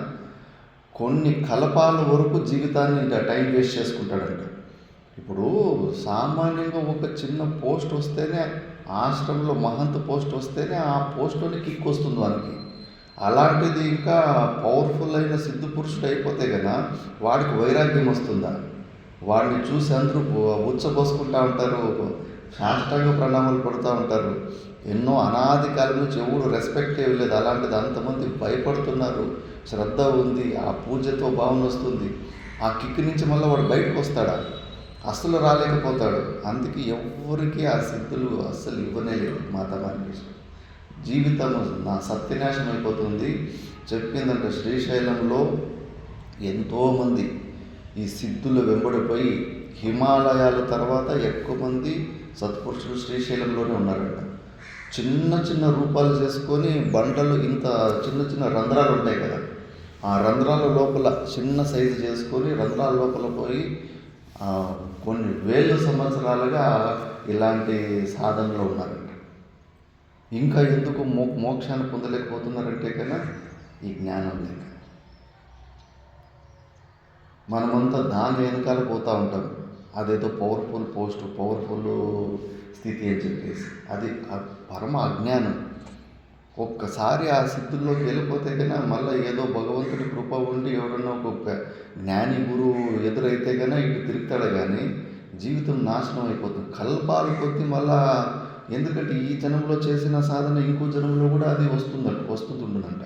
కొన్ని కల్పాల వరకు జీవితాన్ని ఇంకా టైం వేస్ట్ చేసుకుంటాడంట. ఇప్పుడు సామాన్యంగా ఒక చిన్న పోస్ట్ వస్తేనే, ఆశ్రమంలో మహంత్ పోస్ట్ వస్తేనే ఆ పోస్ట్లోనే కిక్ వస్తుంది వానికి. అలాంటిది ఇంకా పవర్ఫుల్ అయిన సిద్ధ పురుషుడు అయిపోతే కదా వాడికి వైరాగ్యం వస్తుందా? వాడిని చూసి అందరూ ఉచ్చబోసుకుంటూ ఉంటారు, సాష్టాంగ ప్రణామాలు పడుతూ ఉంటారు. ఎన్నో అనాది కాలం నుంచి ఎవరు రెస్పెక్ట్ ఇవ్వలేదు. అలాంటిది అంతమంది భయపడుతున్నారు. శ్రద్ధ ఉంది, ఆ పూజతో భావన వస్తుంది. ఆ కిక్ నుంచి మళ్ళీ వాడు బయటకు వస్తాడా? అస్సలు రాలేకపోతాడు. అందుకే ఎవ్వరికీ ఆ సిద్ధులు అస్సలు ఇవ్వనే లేదు. మాతా మాణికేశ్వరి జీవితం నా సత్యనాశనం అయిపోతుంది. చెప్పిందంటే శ్రీశైలంలో ఎంతోమంది ఈ సిద్ధులు వెంబడిపోయి హిమాలయాల తర్వాత ఎక్కువ మంది సత్పురుషులు శ్రీశైలంలోనే ఉన్నారంట. చిన్న రూపాలు చేసుకొని బండలు ఇంత చిన్న రంధ్రాలు ఉంటాయి కదా, ఆ రంధ్రాల లోపల చిన్న సైజు చేసుకొని రంధ్రాల లోపల పోయి కొన్ని వేల సంవత్సరాలుగా ఇలాంటి సాధనలో ఉన్నారంట. ఇంకా ఎందుకు మోక్షాన్ని పొందలేకపోతున్నారంటే కన్నా ఈ జ్ఞానం లేక. మనమంతా దాని వెనకాల పోతూ ఉంటాం. అదేదో పవర్ఫుల్ పోస్ట్, పవర్ఫుల్ స్థితి అని చెప్పేసి, అది పరమ అజ్ఞానం. ఒక్కసారి ఆ సిద్ధుల్లోకి వెళ్ళిపోతే కన్నా మళ్ళీ ఏదో భగవంతుని కృప ఉండి ఎవడన్నా ఒక జ్ఞాని గురువు ఎదురైతే కన్నా ఇటు తిరుగుతాడు, కానీ జీవితం నాశనం అయిపోతుంది. కల్పాలు కొద్ది మళ్ళా, ఎందుకంటే ఈ జనంలో చేసిన సాధన ఇంకో జనంలో కూడా అది వస్తుంటుందంట.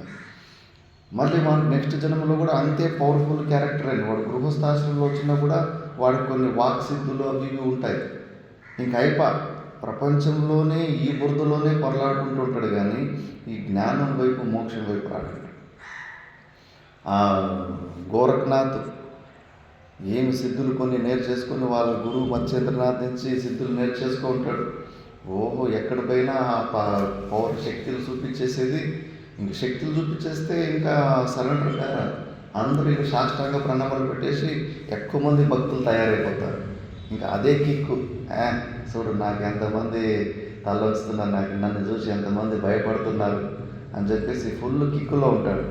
మళ్ళీ వాడు నెక్స్ట్ జన్మలో కూడా అంతే పవర్ఫుల్ క్యారెక్టర్ అని, వాడు గృహస్థాశ్రమంలో వచ్చినా కూడా వాడికి కొన్ని వాక్ సిద్ధులు అవి ఇవి ఉంటాయి. ఇంక ప్రపంచంలోనే ఈ బురదలోనే పొరలాడుకుంటూ ఉంటాడు, కానీ ఈ జ్ఞానం వైపు మోక్షం వైపు రాడు. గోరఖ్నాథ్ ఏమి సిద్ధులు కొన్ని నేర్చేసుకొని వాళ్ళ గురువు మత్స్యేంద్రనాథ్ నుంచి సిద్ధులు నేర్చేసుకుంటూ ఉంటాడు. ఎక్కడ పోయినా పవర్ శక్తులు చూపించేసేది. ఇంక శక్తులు చూపించేస్తే ఇంకా సరెండర్ కాదు. అందరూ ఇక సాష్టాంగ ప్రణామాలు పెట్టేసి ఎక్కువ మంది భక్తులు తయారైపోతారు. ఇంకా అదే కిక్కు. చూడు నాకు ఎంతమంది తలొస్తున్నారు, నాకు నన్ను చూసి ఎంతమంది భయపడుతున్నారు అని చెప్పేసి ఫుల్ కిక్కులో ఉంటాడు.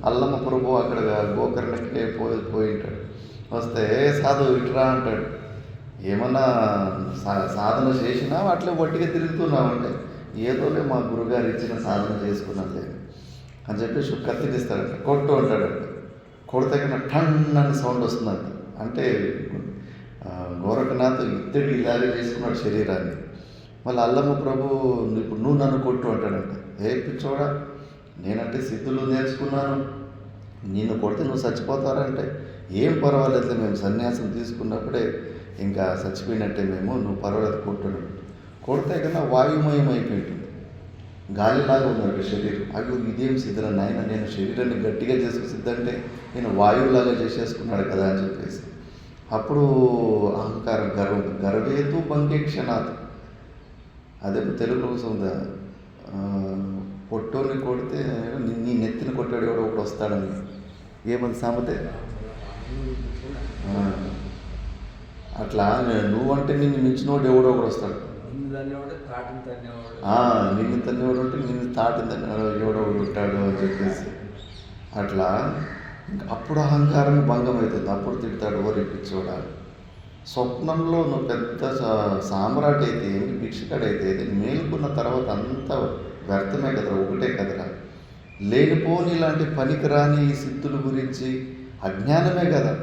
అల్లమ్మ ప్రభు అక్కడ గోకర్ణకి పోయి ఉంటాడు. వస్తే సాధు ఇట్రా అంటాడు. ఏమన్నా సాధన చేసినా అట్లే వట్టిగా తిరుగుతున్నావు అంటే, ఏదోలే మా గురుగారు ఇచ్చిన సాధన చేసుకున్నట్లే అని చెప్పేసి కత్తి తీస్తాడంట. కొట్టు అంటాడంట. కొడితే కన్నా టన్ అని సౌండ్ వస్తుందంట. అంటే గోరఖనాథ్ ఇద్దరు ఇలాగే చేసుకున్నాడు శరీరాన్ని. మళ్ళీ అల్లమ్మ ప్రభు ఇప్పుడు నువ్వు నన్ను కొట్టు అంటాడంట. ఏ పిచ్చోడా, నేనంటే సిద్ధులు నేర్చుకున్నాను, నిన్ను కొడితే నువ్వు చచ్చిపోతారంటే, ఏం పర్వాలేదు, మేము సన్యాసం తీసుకున్నప్పుడే ఇంకా చచ్చిపోయినట్టే మేము, నువ్వు పర్వాలేదు కొట్టుడు. కొడితే కన్నా వాయుమయం అయిపోయింది, గాలిలాగా ఉన్నాడు శరీరం. అవి ఇదేం సిద్ధరా నాయన, నేను శరీరాన్ని గట్టిగా చేసుకు సిద్ధంటే నేను వాయువులాగా చేసేసుకున్నాడు కదా అని చెప్పేసి అప్పుడు అహంకారం, గర్వేతు బంకే క్షణాత్. అదే తెలుగులో ఉందా, పొట్టోని కొడితే నీ నెత్తిని కొట్టాడు ఎవడో ఒకడు వస్తాడని. ఏమంది సామెతే? అట్లా నువ్వంటే నిన్ను మించినోడు ఎవడో ఒకడు వస్తాడు. నిన్ను తన్నేవాడు ఉంటే నిన్ను తాటిన ఎవడో ఒకడు ఉంటాడు అని చెప్పేసి అట్లా అప్పుడు అహంకారం భంగం అవుతుంది. అప్పుడు తిడతాడు, ఓ రెప్పించోడాడు. స్వప్నంలో నువ్వు పెద్ద సామ్రాట్ అయితే ఏంటి, భిక్షకాడైతే మేలుకున్న తర్వాత అంతా వ్యర్థమే కదరా, ఒకటే కదరా. లేనిపోని ఇలాంటి పనికిరాని ఈ సిద్ధుల గురించి అజ్ఞానమే కదా.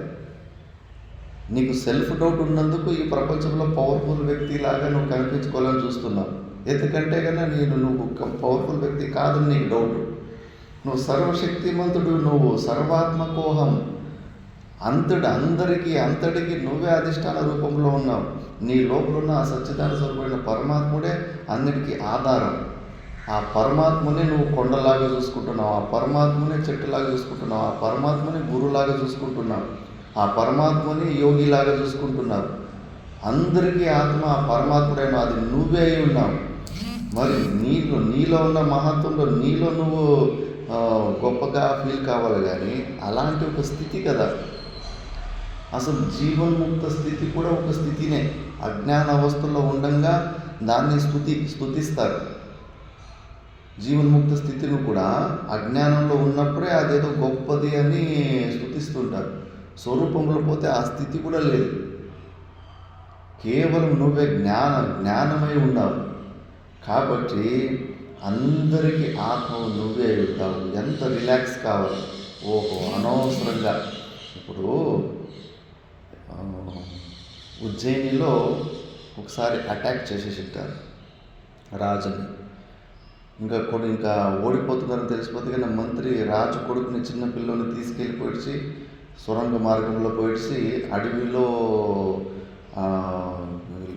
నీకు సెల్ఫ్ డౌట్ ఉన్నందుకు ఈ ప్రపంచంలో పవర్ఫుల్ వ్యక్తిలాగా నువ్వు కనిపించుకోవాలని చూస్తున్నావు. ఎందుకంటే కన్నా నువ్వు పవర్ఫుల్ వ్యక్తి కాదని నీకు డౌట్. నువ్వు సర్వశక్తిమంతుడు, నువ్వు సర్వాత్మకోహం, అంతటికి నువ్వే అధిష్టాన రూపంలో ఉన్నావు. నీ లోపల ఉన్న ఆ సచ్చిదాన స్వరూపమైన పరమాత్ముడే అన్నిటికీ ఆధారం. ఆ పరమాత్మని నువ్వు కొండలాగా చూసుకుంటున్నావు, ఆ పరమాత్మని చెట్టులాగా చూసుకుంటున్నావు, ఆ పరమాత్మని గురులాగా చూసుకుంటున్నావు, ఆ పరమాత్మని యోగిలాగా చూసుకుంటున్నావు. అందరికీ ఆత్మ ఆ పరమాత్ముడైన అది నువ్వే అయి ఉన్నావు. మరి నీలో ఉన్న మహత్వంలో నీలో నువ్వు గొప్పగా ఫీల్ కావాలి. కానీ అలాంటి ఒక స్థితి కదా. అసలు జీవన్ముక్త స్థితి కూడా ఒక స్థితినే. అజ్ఞాన అవస్థలో ఉండగా దాన్ని స్తుతిస్తారు. జీవన్ముక్త స్థితిని కూడా అజ్ఞానంలో ఉన్నప్పుడే అదేదో గొప్పది అని స్తుతిస్తుంటారు. స్వరూపంలో పోతే ఆ స్థితి కూడా లేదు. కేవలం నువ్వే జ్ఞానమై ఉన్నావు కాబట్టి అందరికీ ఆత్మ నువ్వే ఉంటావు. ఎంత రిలాక్స్ కావాలి. ఓహో, అనవసరంగా ఇప్పుడు ఉజ్జయినిలో ఒకసారి అటాక్ చేసేసింటారు రాజుని. ఇంకా ఓడిపోతున్నారని తెలిసిపోతే కానీ మంత్రి రాజు కొడుకుని చిన్న పిల్లని తీసుకెళ్ళిపోయి సొరంగ మార్గంలో పోయి అడవిలో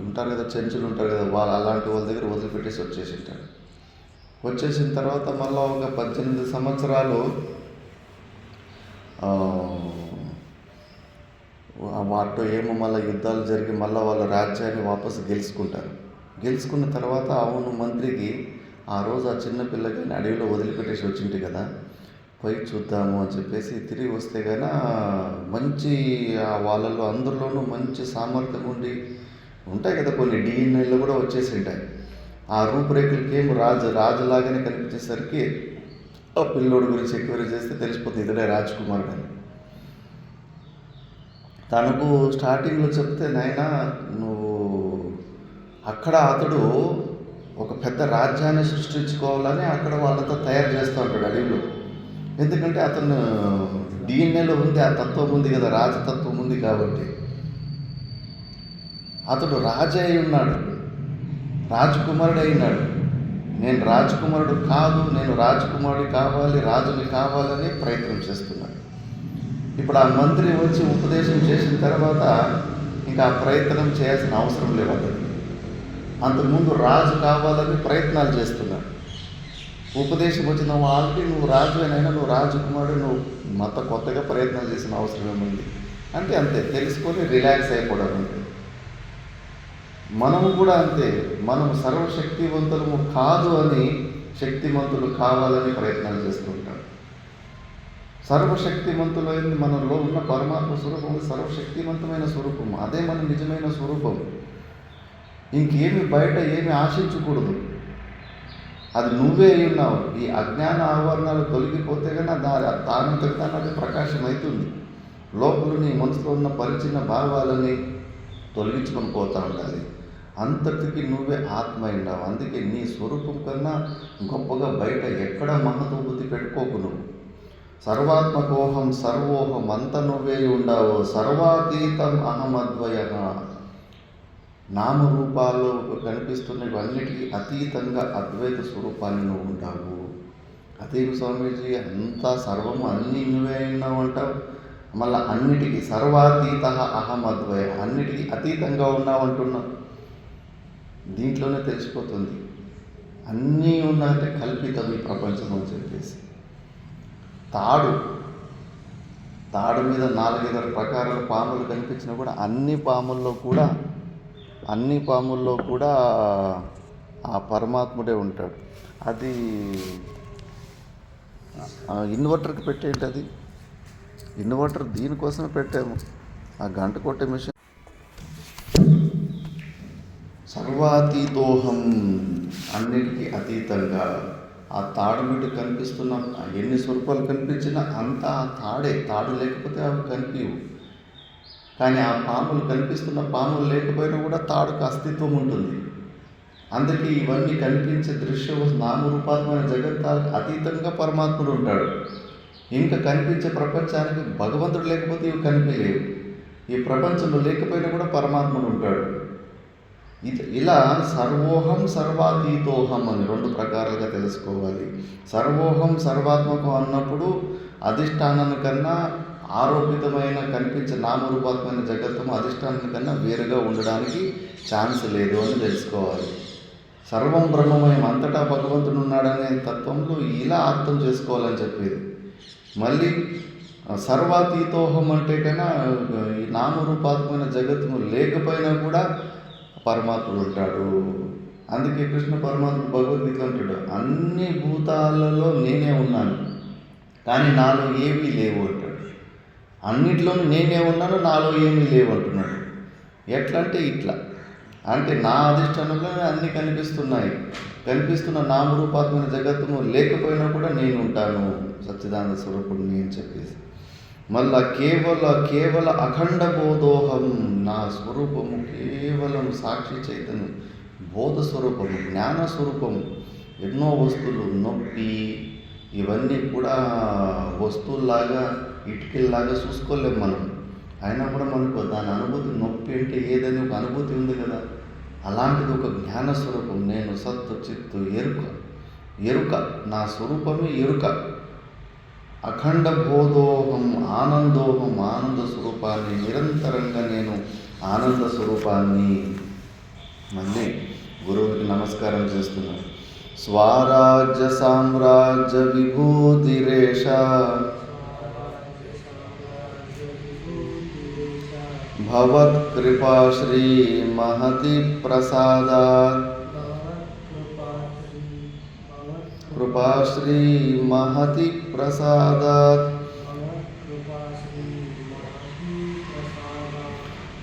ఉంటారు కదా, చెంచులు ఉంటారు కదా, అలాంటి వాళ్ళ దగ్గర వదిలిపెట్టేసి వచ్చేసిన తర్వాత మళ్ళీ ఒక 18 సంవత్సరాలు వాటితో ఏమో మళ్ళీ యుద్ధాలు జరిగి మళ్ళీ వాళ్ళ రాజ్యాన్ని వాపసు గెలుచుకున్న తర్వాత అవును మంత్రికి ఆ రోజు ఆ చిన్న పిల్లకి అడవిలో వదిలిపెట్టేసి వచ్చింటి కదా, పోయి చూద్దాము అని చెప్పేసి తిరిగి వస్తే కానీ మంచి వాళ్ళలో అందరిలోనూ మంచి సామర్థ్యం ఉంటాయి కదా, కొన్ని డిఎన్ఏలో కూడా వచ్చేసి ఉంటాయి. ఆ రూపురేఖలకి ఏం రాజులాగానే కనిపించేసరికి ఆ పిల్లోడి గురించి ఎంక్వైరీ చేస్తే తెలిసిపోతుంది ఇతడే రాజ్కుమారుడు అని. తనకు స్టార్టింగ్లో చెప్తే నాయన నువ్వు అక్కడ అతడు ఒక పెద్ద రాజ్యాన్ని సృష్టించుకోవాలని అక్కడ వాళ్ళతో తయారు చేస్తూ ఉంటాడు అడవిలో. ఎందుకంటే అతను డిఎన్ఏలో ఉంది, ఆ తత్వం ఉంది కదా, రాజతత్వం ఉంది కాబట్టి అతడు రాజు అయి ఉన్నాడు, రాజకుమారుడు అయినాడు. నేను రాజకుమారుడు కాదు, నేను రాజకుమారుడు కావాలి, రాజుని కావాలని ప్రయత్నం చేస్తున్నాడు. ఇప్పుడు ఆ మంత్రి వచ్చి ఉపదేశం చేసిన తర్వాత ఇంకా ఆ ప్రయత్నం చేయాల్సిన అవసరం లేదు అతను. అంతకుముందు రాజు కావాలని ప్రయత్నాలు చేస్తున్నాడు. ఉపదేశం వచ్చిన వాళ్ళకి నువ్వు రాజు అయినా నువ్వు రాజకుమారుడు, నువ్వు కొత్తగా ప్రయత్నాలు చేసిన అవసరం ఏముంది అంటే అంతే, తెలుసుకొని రిలాక్స్ అయిపోవడం అంతే. మనము కూడా అంతే, మనం సర్వశక్తివంతులము కాదు అని శక్తిమంతులు కావాలని ప్రయత్నాలు చేస్తుంటాం. సర్వశక్తిమంతులైంది మనలో ఉన్న పరమాత్మ స్వరూపం సర్వశక్తివంతమైన స్వరూపం. అదే మన నిజమైన స్వరూపం. ఇంకేమి బయట ఏమి ఆశించకూడదు. అది నువ్వే అయి ఉన్నావు. ఈ అజ్ఞాన ఆవరణాలు తొలగిపోతే కన్నా దానంతకు దాని అది ప్రకాశం అవుతుంది. లోపల నీ మనసులో ఉన్న పరిచిన భావాలని తొలగించుకొని పోతూ ఉండాలి. అంతటికి నువ్వే ఆత్మ అయినావు. అందుకే నీ స్వరూపం కన్నా గొప్పగా బయట ఎక్కడ మహతోబుద్ధి పెట్టుకోకు. నువ్వు సర్వాత్మకోహం సర్వోహం అంత నువ్వే ఉండావు. సర్వాతీతం అహమద్వయ. నామరూపాల్లో కనిపిస్తున్నవన్నిటికీ అతీతంగా అద్వైత స్వరూపాన్ని నువ్వు ఉంటావు. అదేమి స్వామీజీ, అంతా సర్వము అన్నీ నువ్వే ఉన్నావు అంటావు. మళ్ళీ అన్నిటికీ సర్వాతీత అహమద్వయ, అన్నిటికీ అతీతంగా ఉన్నావు అంటున్నావు. దీంట్లోనే తెలిసిపోతుంది అన్నీ ఉన్నాయంటే కల్పితం ఈ ప్రపంచం అని చెప్పేసి. తాడు మీద 4 ప్రకారాల పాములు కనిపించినా కూడా అన్ని పాముల్లో కూడా ఆ పరమాత్ముడే ఉంటాడు. అది ఇన్వర్టర్కి పెట్టేంటి, అది ఇన్వర్టర్ దీనికోసమే పెట్టాము, ఆ గంట కొట్టే మిషన్. సర్వాతీతోహం, అన్నిటికీ అతీతంగా. ఆ తాడు మీద కనిపిస్తున్న ఎన్ని స్వరూపాలు కనిపించినా అంతా ఆ తాడు లేకపోతే అవి కనిపించవు. కానీ ఆ పాములు కనిపిస్తున్న పాములు లేకపోయినా కూడా తాడుకు అస్తిత్వం ఉంటుంది. అందుకే ఇవన్నీ కనిపించే దృశ్య నామరూపాత్మైన జగత్తాలకు అతీతంగా పరమాత్ముడు ఉంటాడు. ఇంకా కనిపించే ప్రపంచానికి భగవంతుడు లేకపోతే ఇవి కనిపించలేవు. ఈ ప్రపంచంలో లేకపోయినా కూడా పరమాత్ముడు ఉంటాడు. ఇలా సర్వోహం సర్వాతీతోహం అని 2 ప్రకారాలుగా తెలుసుకోవాలి. సర్వోహం సర్వాత్మకం అన్నప్పుడు అధిష్టానాన్ని కన్నా ఆరోపితమైన కనిపించే నామరూపాత్మైన జగత్తు అధిష్టానాన్ని కన్నా వేరుగా ఉండడానికి ఛాన్స్ లేదు అని తెలుసుకోవాలి. సర్వం బ్రహ్మమయం, అంతటా భగవంతుడు ఉన్నాడనే తత్వంలో ఇలా అర్థం చేసుకోవాలని చెప్పేది. మళ్ళీ సర్వాతీతోహం అంటే కన్నా ఈ నామరూపాత్మైన జగత్తును లేకపోయినా కూడా పరమాత్ముడు ఉంటాడు. అందుకే కృష్ణ పరమాత్ముడు భగవద్గీత అంటాడు, అన్ని భూతాలలో నేనే ఉన్నాను కానీ నాలో ఏమీ లేవు అంటాడు. అన్నిట్లోనూ నేనే ఉన్నాను, నాలో ఏమీ లేవు అంటున్నాడు. ఎట్లా అంటే ఇట్లా, అంటే నా అధిష్టానంలోనే అన్నీ కనిపిస్తున్న నామరూపాత్మైన జగత్తును లేకపోయినా కూడా నేను ఉంటాను, సచ్చిదానంద స్వరూపుడిని అని చెప్పేసి. మళ్ళా కేవల అఖండ బోధోహం, నా స్వరూపము కేవలం సాక్షి చైతన్యం, బోధ స్వరూపము, జ్ఞాన స్వరూపము. ఎన్నో వస్తువులు, నొప్పి, ఇవన్నీ కూడా వస్తువుల్లాగా ఇటుకల్లాగా చూసుకోలేము మనం. అయినా కూడా మనకు దాని అనుభూతి, నొప్పి అంటే ఏదని ఒక అనుభూతి ఉంది కదా. అలాంటిది ఒక జ్ఞాన స్వరూపం. నేను సత్తు చిత్తు ఎరుక, నా స్వరూపమే ఎరుక. అఖండ బోధోహం ఆనందోహం, ఆనంద స్వరూపాన్ని, నిరంతరంగా నేను ఆనంద స్వరూపాన్ని. మళ్ళీ గురువుకి నమస్కారం చేస్తున్నాను. స్వరాజ్య సామ్రాజ్య విభూతిరేష భవత్కృపా శ్రీ మహతి ప్రసాదాత్, కృపాశ్రీ మహతి ప్రసాదాత్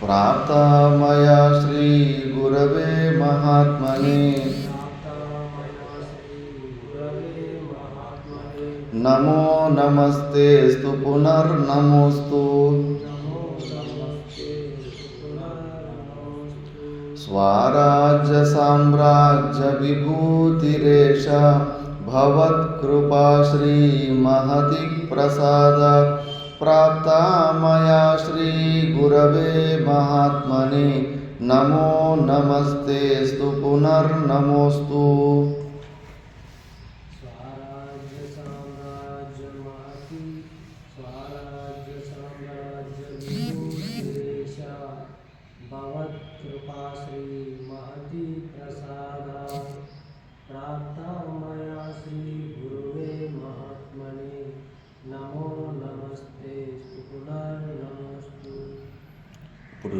ప్రాప్త మయా శ్రీ గురవే మహాత్మనే నమో నమస్తేస్తు పునర్నమోస్తు. స్వరాజ్య సామ్రాజ్య విభూతిరేష భవత్కృపా శ్రీ మహతి ప్రసాదాత్ ప్రాప్త మయా శ్రీ గురవే మహాత్మనే నమో నమస్తేస్తు పునర్నమోస్తు. ఇప్పుడు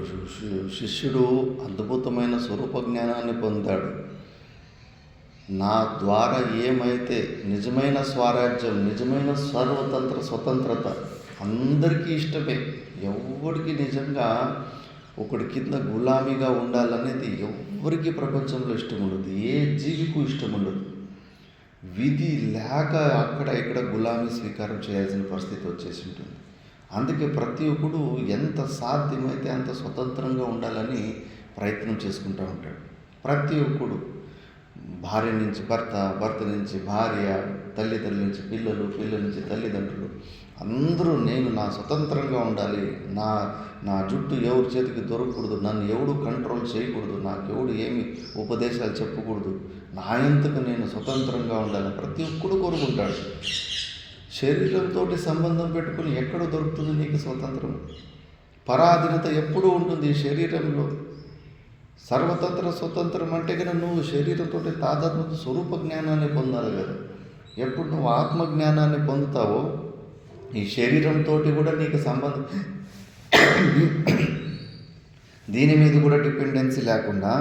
శిష్యుడు అద్భుతమైన స్వరూప జ్ఞానాన్ని పొందాడు. నా ద్వారా ఏమైతే నిజమైన స్వరాజ్యం, నిజమైన స్వతంత్రత అందరికీ ఇష్టమే. ఎవరికి నిజంగా ఒకటి కింద గులామీగా ఉండాలనేది ఎవరికి ప్రపంచంలో ఇష్టం ఉండదు. ఏ జీవికు ఇష్టం ఉండదు. విధి లేక అక్కడ ఇక్కడ గులామీ స్వీకారం చేయాల్సిన పరిస్థితి వచ్చేసి ఉంటుంది. అందుకే ప్రతి ఒక్కడు ఎంత సాధ్యమైతే అంత స్వతంత్రంగా ఉండాలని ప్రయత్నం చేసుకుంటూ ఉంటాడు. ప్రతి ఒక్కడు భార్య నుంచి భర్త, భర్త నుంచి భార్య, తల్లిదండ్రుల నుంచి పిల్లలు, పిల్లల నుంచి తల్లిదండ్రులు అందరూ నేను నా స్వతంత్రంగా ఉండాలి, నా జుట్టు ఎవరి చేతికి దొరకకూడదు, నన్ను ఎవడు కంట్రోల్ చేయకూడదు, నాకు ఎవడు ఏమి ఉపదేశాలు చెప్పకూడదు, నా ఎంతకు నేను స్వతంత్రంగా ఉండాలి ప్రతి ఒక్కడు కోరుకుంటాడు. శరీరంతో సంబంధం పెట్టుకుని ఎక్కడ దొరుకుతుంది నీకు స్వతంత్రం? పరాధీనత ఎప్పుడూ ఉంటుంది ఈ శరీరంలో. స్వతంత్రం అంటే కనుక నువ్వు శరీరంతో తాదాత్మ్య స్వరూప జ్ఞానాన్ని పొందాలి కదా. ఎప్పుడు నువ్వు ఆత్మజ్ఞానాన్ని పొందుతావో ఈ శరీరంతో కూడా నీకు సంబంధం, దీని మీద కూడా డిపెండెన్సీ లేకుండా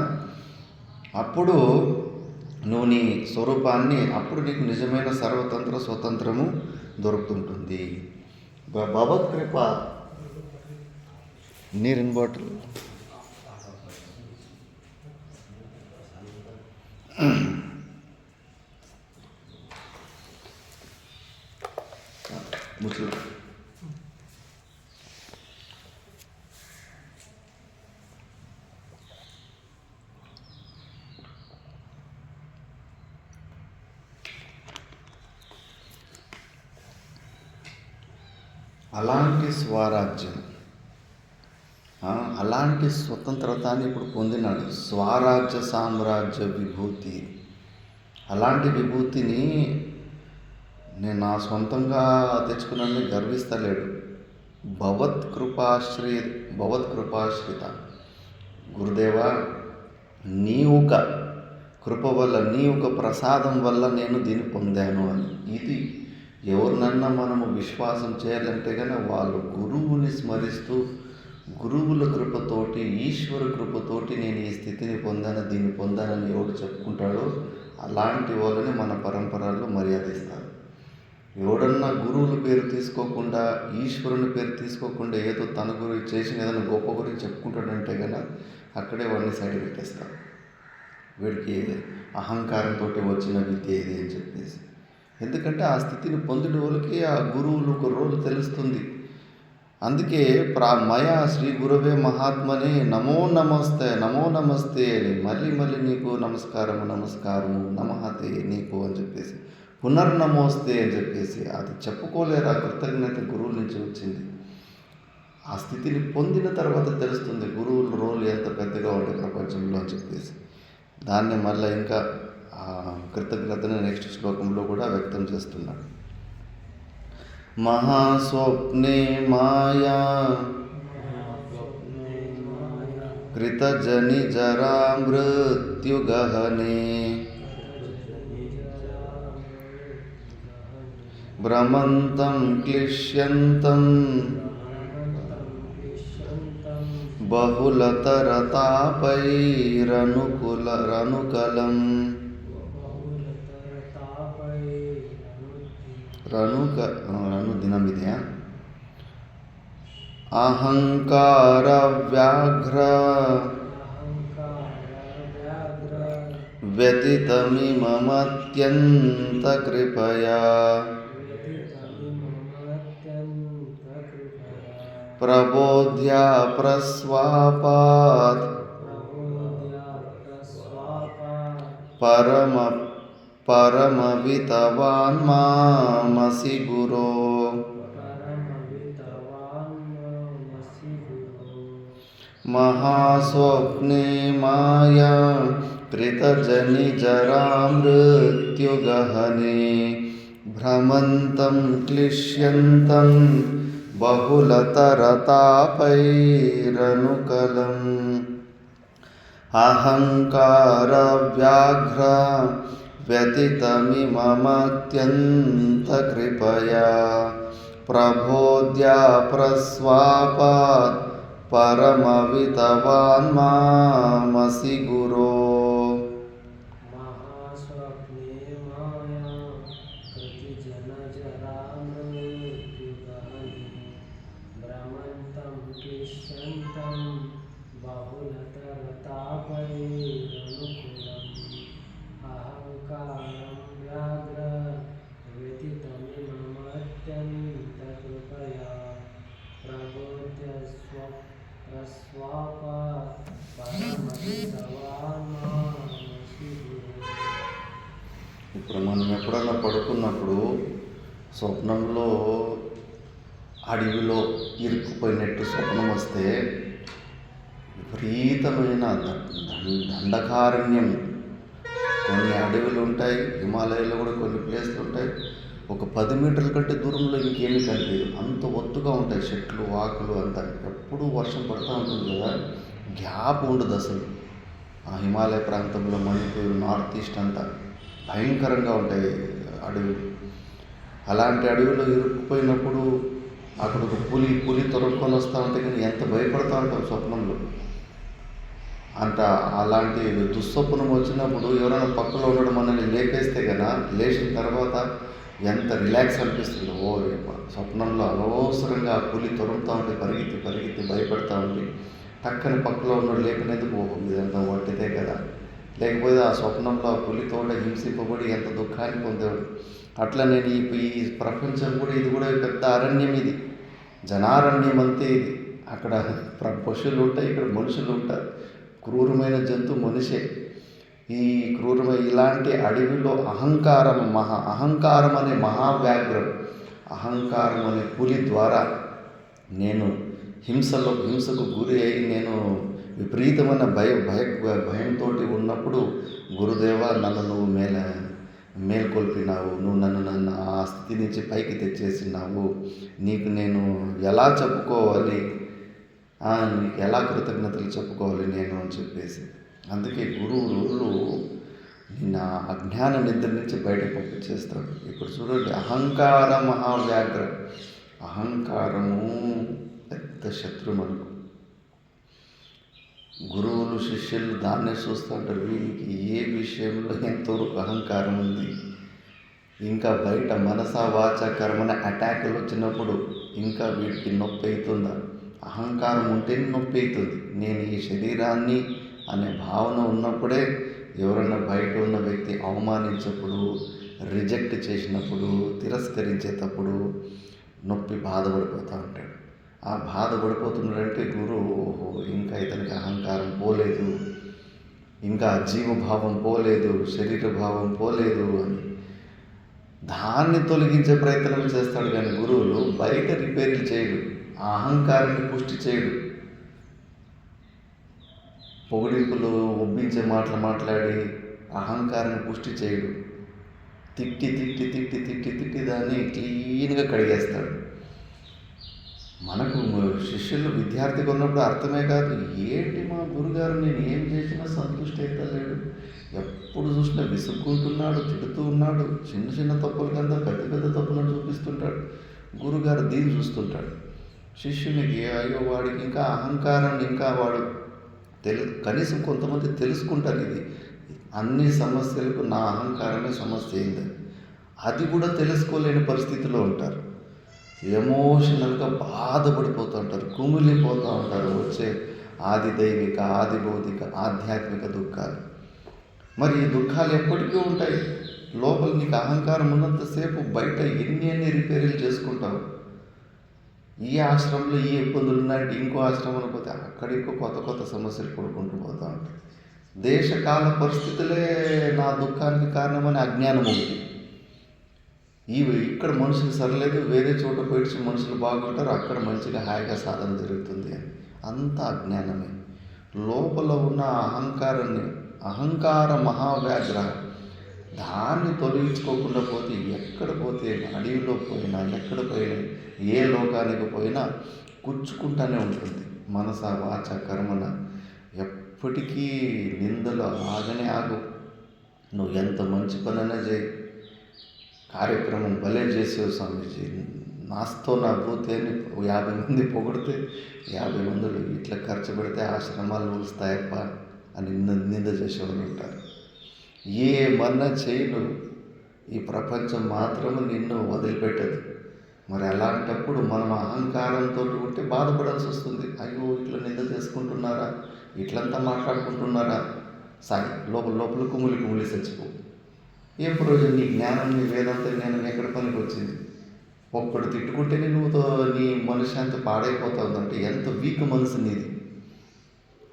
అప్పుడు నువ్వు నీ స్వరూపాన్ని, అప్పుడు నీకు నిజమైన స్వతంత్రము దొరుకుతుంటుంది. భగవత్ కృప. నీరిన్ బాటిల్ ముసలి అలాంటి స్వరాజ్యం, అలాంటి స్వతంత్రతాన్ని ఇప్పుడు పొందినాడు. స్వరాజ్య సామ్రాజ్య విభూతి. అలాంటి విభూతిని నేను నా సొంతంగా తెచ్చుకున్నానని గర్విస్తలేడు. భగవత్ కృపాశ్రిత గురుదేవ, నీ ఒక కృప వల్ల, నీ ఒక ప్రసాదం వల్ల నేను దీన్ని పొందాను అని. ఇది ఎవరినన్నా మనము విశ్వాసం చేయాలంటే కనుక వాళ్ళు గురువుని స్మరిస్తూ, గురువుల కృపతోటి, ఈశ్వర కృపతోటి నేను ఈ స్థితిని పొందాను, దీన్ని పొందానని ఎవడు చెప్పుకుంటాడో అలాంటి వాళ్ళని మన పరంపరల్లో మర్యాదిస్తారు. ఎవడన్నా గురువుల పేరు తీసుకోకుండా, ఈశ్వరుని పేరు తీసుకోకుండా ఏదో తన గురించి చేసిన ఏదైనా గొప్ప గురించి చెప్పుకుంటాడంటే కనుక అక్కడే వాడిని సైడ్ పెట్టేస్తారు. వీడికి అహంకారంతో వచ్చిన విద్య ఏది అని చెప్పేసి. ఎందుకంటే ఆ స్థితిని పొందిన వాళ్ళకి ఆ గురువులు ఒక రోజు తెలుస్తుంది. అందుకే మయా శ్రీ గురవే మహాత్మనే నమో నమస్తే అని మళ్ళీ నీకు నమస్కారము నమహతే నీకు అని చెప్పేసి, పునర్నమోస్తే అని చెప్పేసి అది చెప్పుకోలేరు. ఆ కృతజ్ఞత గురువుల నుంచి వచ్చింది. ఆ స్థితిని పొందిన తర్వాత తెలుస్తుంది గురువుల రోల్ ఎంత పెద్దగా ఉండే ప్రపంచంలో అని చెప్పేసి. దాన్ని మళ్ళీ ఇంకా ఆ కృతజ్ఞతను నెక్స్ట్ శ్లోకంలో కూడా వ్యక్తం చేస్తున్నాడు. మహాస్వప్నే మాయా కృతజని జరా మృత్యుగహనే భ్రమంతం క్లిశ్యంతం బహుళతరతాపైరనుకలం దినమిదే అహంకార వ్యాఘ్ర వ్యతితమిమత్యంత కృపయా ప్రబోధ్య ప్రస్వాపాత్ పరమవితవాన్ మామసి గురో. మహాస్వప్నే మాయా కృతజని జరా మృత్యుగహనే భ్రమంతం క్లిశ్యంతం బహుళతరతాపైరనుకలం అహంకార వ్యాఘ్ర వ్యతితమిమత్యంత కృపయా ప్రబోధ్య ప్రస్వాపాత్ పరమవితవాన్ మామసి గురో. ఇప్పుడు మనం ఎప్పుడన్నా పడుకున్నప్పుడు స్వప్నంలో అడవిలో ఇరుక్కుపోయినట్టు స్వప్నం వస్తే విపరీతమైన దండకారణ్యం, కొన్ని అడవులు ఉంటాయి, హిమాలయాల్లో కూడా కొన్ని ప్లేస్లు ఉంటాయి. ఒక 10 మీటర్ల కంటే దూరంలో ఇంకేమీ కనిపించదు, అంత ఒత్తుగా ఉంటాయి చెట్లు ఆకులు అంతా. ఎప్పుడూ వర్షం పడుతూ ఉంటుంది కదా, గ్యాప్ ఉండదు అసలు. ఆ హిమాలయ ప్రాంతంలో మణిపూర్, నార్త్ ఈస్ట్ అంతా భయంకరంగా ఉంటాయి అడవులు. అలాంటి అడవిలో ఇరుక్కుపోయినప్పుడు అక్కడ ఒక పులి తొరుక్కొని వస్తూ ఉంటే కానీ ఎంత భయపడుతూ ఉంటాం స్వప్నంలో. అలాంటి దుస్వప్నం వచ్చినప్పుడు ఎవరైనా పక్కలో ఉండడం మనల్ని లేపేస్తే కన్నా లేచిన తర్వాత ఎంత రిలాక్స్ అనిపిస్తుంది. స్వప్నంలో అనవసరంగా ఆ పులి తొరుకుతూ ఉంటే పరిగెత్తి భయపడతా ఉంటే టక్కని పక్కలో ఉన్న లేపినందుకు ఇదంతా వట్టితే కదా, లేకపోతే ఆ స్వప్నంలో ఆ పులితోట హింసింపబడి ఎంత దుఃఖాన్ని పొందేవాడు. అట్లా నేను ఈ ప్రపంచం కూడా ఇది కూడా పెద్ద అరణ్యం, ఇది జనారణ్యం అంతే. ఇది అక్కడ పశువులు ఉంటాయి, ఇక్కడ మనుషులు ఉంటారు. క్రూరమైన జంతువు మనిషే. ఈ ఇలాంటి అడవిలో అహంకారం అనే మహావ్యాఘ్రం, అహంకారం అనే పులి ద్వారా నేను హింసకు గురి అయి నేను విపరీతమైన భయంతో ఉన్నప్పుడు గురుదేవ నన్ను నువ్వు మేల్కొల్పినావు, నువ్వు నన్ను ఆ స్థితి నుంచి పైకి తెచ్చేసినావు, నీకు నేను ఎలా చెప్పుకోవాలి, నీకు ఎలా కృతజ్ఞతలు చెప్పుకోవాలి నేను అని చెప్పేసి. అందుకే గురువులు నిన్న అజ్ఞాన నిద్ర నుంచి బయటకు పంపించేస్తాడు. ఇప్పుడు చూడండి, అహంకార మహావ్యాఘ్రం. అహంకారము పెద్ద శత్రు మనకు. గురువులు శిష్యులు దాన్నే చూస్తూ ఉంటారు, వీరికి ఏ విషయంలో ఎంతవరకు అహంకారం ఉంది. ఇంకా బయట మనస వాచ కర్మన అటాకులు వచ్చినప్పుడు ఇంకా వీటికి నొప్పి అవుతుందా? అహంకారం ఉంటేనే నొప్పి అవుతుంది. నేను ఈ శరీరాన్ని అనే భావన ఉన్నప్పుడే ఎవరన్నా బయట ఉన్న వ్యక్తి అవమానించినప్పుడు, రిజెక్ట్ చేసినప్పుడు, తిరస్కరించేటప్పుడు నొప్పి బాధపడిపోతూ ఉంటాడు. ఆ బాధపడిపోతున్నాడంటే గురువు ఇంకా ఇతనికి అహంకారం పోలేదు, ఇంకా జీవభావం పోలేదు, శరీర భావం పోలేదు అని దాన్ని తొలగించే ప్రయత్నం చేస్తాడు. కానీ గురువులు బయట రిపేర్లు చేయడు, ఆ అహంకారాన్ని పుష్టి చేయడు. పొగిడింపులు ఒప్పించే మాటలు మాట్లాడి అహంకారాన్ని పుష్టి చేయడు. తిట్టి దాన్ని క్లీన్గా కడిగేస్తాడు. మనకు శిష్యులు విద్యార్థిగా ఉన్నప్పుడు అర్థమే కాదు, ఏంటి మా గురుగారు నేను ఏం చేసినా సంతృష్టి అయితే లేడు, ఎప్పుడు చూసినా విసుక్కుంటున్నాడు, తిడుతూ ఉన్నాడు, చిన్న తప్పుల కన్నా పెద్ద తప్పులను చూపిస్తుంటాడు. గురుగారు దీన్ని చూస్తుంటాడు. శిష్యునికి అయ్యో వాడికి ఇంకా అహంకారాన్ని ఇంకా వాడు కనీసం కొంతమంది తెలుసుకుంటారు, ఇది అన్ని సమస్యలకు నా అహంకారమే సమస్య అయింది, అది కూడా తెలుసుకోలేని పరిస్థితిలో ఉంటారు. ఎమోషనల్గా బాధపడిపోతూ ఉంటారు, కుమిలిపోతూ ఉంటారు. వచ్చే ఆది దైవిక, ఆది భౌతిక, ఆధ్యాత్మిక దుఃఖాలు. మరి ఈ దుఃఖాలు ఎప్పటికీ ఉంటాయి. లోపల నీకు అహంకారం ఉన్నంతసేపు బయట ఎన్ని రిపేరీలు చేసుకుంటావు. ఈ ఆశ్రమంలో ఈ ఇబ్బందులు ఉన్నాయంటే ఇంకో ఆశ్రమంలో పోతే అక్కడ ఇంకో కొత్త సమస్యలు పడుకుంటూ పోతూ ఉంటాయి. దేశకాల పరిస్థితులే నా దుఃఖానికి కారణమని అజ్ఞానం ఉంది. ఇక్కడ మనుషులు సరలేదు, వేరే చోట పోయి మనుషులు బాగుంటారు, అక్కడ మంచిగా హాయిగా సాధన జరుగుతుంది అని అంత అజ్ఞానమే. లోపల ఉన్న అహంకార మహావ్యాఘ్ర, దాన్ని తొలగించుకోకుండా పోతే ఎక్కడ పోతే, అడవిలో పోయినా ఎక్కడ పోయినా ఏ లోకానికి పోయినా కూర్చుకుంటానే ఉంటుంది. మనస వాచ కర్మన ఎప్పటికీ నిందలు ఆగనే ఆగు. నువ్వు ఎంత మంచి పనైనా చేయి, కార్యక్రమం భలే చేసేవు స్వామీజీ, నాస్తో నా భూతేని 50 మంది పొగిడితే 50 మందులు ఇట్లా ఖర్చు పెడితే ఆశ్రమాలు నిలుస్తాయప్ప అని నింద చేసేవాళ్ళు ఉంటారు. ఏమన్నా చేయను, ఈ ప్రపంచం మాత్రము నిన్ను వదిలిపెట్టదు. మరి అలాంటప్పుడు మనం అహంకారంతో ఉంటే బాధపడాల్సి వస్తుంది. అయ్యో ఇట్లా నింద చేసుకుంటున్నారా, ఇట్లంతా మాట్లాడుకుంటున్నారా, సాయి లోపల కుమిలి చచ్చిపో. ఏ ప్రయోజనం? నీ జ్ఞానం, నీ వేదాంత జ్ఞానం ఎక్కడ పనికి వచ్చింది? ఒక్కడు తిట్టుకుంటేనే నీ మనశ్శాంతి పాడైపోతుందంటే ఎంత వీక్ మనసు నీది.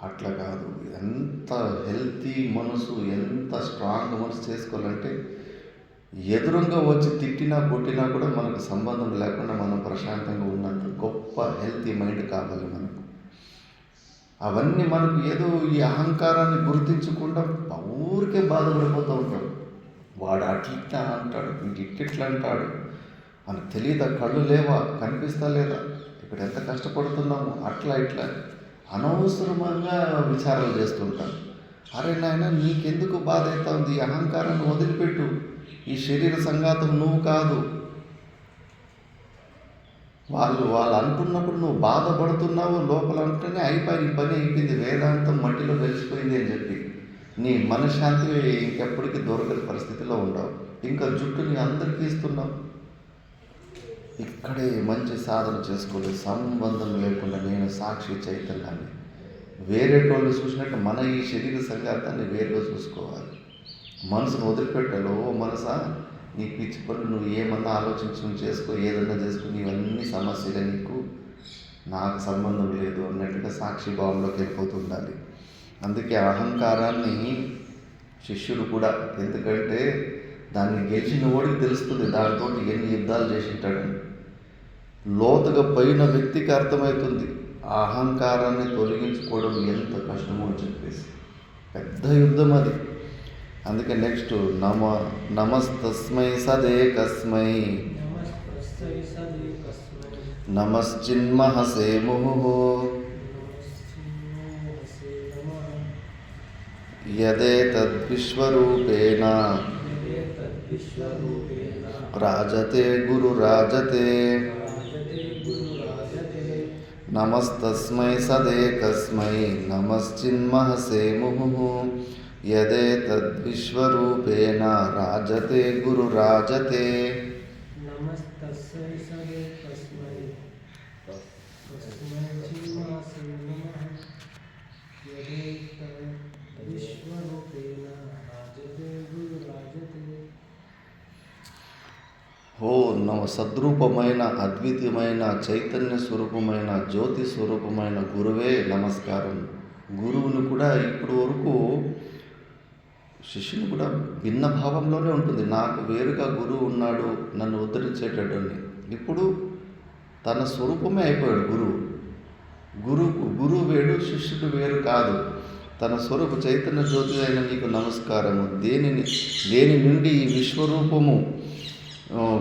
అట్లా కాదు, ఎంత హెల్తీ మనసు, ఎంత స్ట్రాంగ్ మనసు చేసుకోవాలంటే ఎదురుగా వచ్చి తిట్టినా కొట్టినా కూడా మనకు సంబంధం లేకుండా మనం ప్రశాంతంగా ఉన్నంత గొప్ప హెల్తీ మైండ్ కావాలి మనకు. అవన్నీ మనకు ఏదో ఈ అహంకారాన్ని గుర్తించకుండా ఊరికే బాధపడిపోతూ ఉంటాం. వాడు అట్లా అంటాడు, ఇట్లా అంటాడు అని తెలియదా? కళ్ళు లేవా? కనిపిస్తా లేదా? ఇక్కడ ఎంత కష్టపడుతున్నాము? అట్లా ఇట్లా అనవసరంగా విచారాలు చేస్తుంటాం. అరే నాయన, నీకెందుకు బాధ అవుతుంది? ఈ అహంకారాన్ని వదిలిపెట్టు. ఈ శరీర సంఘాతం నువ్వు కాదు. వాళ్ళు అంటున్నప్పుడు నువ్వు బాధపడుతున్నావు లోపల అంటేనే అయిపోయి పని అయిపోయింది, వేదాంతం మట్టిలో కలిసిపోయింది అని చెప్పి నీ మనశ్శాంతి ఇంకెప్పటికీ దొరకని పరిస్థితిలో ఉండవు. ఇంకా జుట్టుని అందరికీ ఇస్తున్నావు. ఇక్కడే మంచి సాధన చేసుకోలేదు, సంబంధం లేకుండా నేను సాక్షి చైతన్యాన్ని. వేరేటోళ్ళు చూసినట్టు మన ఈ శరీర సంఘాతాన్ని వేరుగా చూసుకోవాలి. మనసును వదిలిపెట్టాలి. ఓ మనసా, నీ పిచ్చి పనులు నువ్వు ఏమన్నా ఆలోచించుకుని చేసుకో, ఏదన్నా చేసుకుని, ఇవన్నీ సమస్యలే, నీకు నాకు సంబంధం లేదు అన్నట్టుగా సాక్షి భావంలోకి వెళ్ళిపోతుండాలి. అందుకే అహంకారాన్ని శిష్యుడు కూడా, ఎందుకంటే దాన్ని గెలిచిన వాడికి తెలుస్తుంది దానితో ఎన్ని యుద్ధాలు చేసింటాడని. లోతుగా పోయిన వ్యక్తికి అర్థమవుతుంది ఆ అహంకారాన్ని తొలగించుకోవడం ఎంత కష్టమో అని చెప్పేసి. పెద్ద యుద్ధం అది. అందుకే నెక్స్ట్ నమస్తస్మై సదేకస్మై నమశ్చిన్మహసే ముహు యదేతద్విశ్వరూపేణ రాజతే గురురాజతే. నమస్తస్మై సదేకస్మై నమశ్చిన్మహసే ముహు యదేతద్విశ్వరూపేణ రాజతే గురురాజతే. ఓ నమ సద్రూపమైన అద్వితీయమైన చైతన్య స్వరూపమైన జ్యోతి స్వరూపమైన గురువే నమస్కారం. గురువుని కూడా ఇప్పుడు వరకు శిష్యుని కూడా భిన్న భావంలోనే ఉంటుంది. నాకు వేరుగా గురువు ఉన్నాడు నన్ను ఉద్ధరించేటటువంటి. ఇప్పుడు తన స్వరూపమే అయిపోయాడు గురువు. గురువు వేడు, శిష్యుడు వేరు కాదు. తన స్వరూప చైతన్య జ్యోతి అయిన నీకు నమస్కారము. దేని నుండి ఈ విశ్వరూపము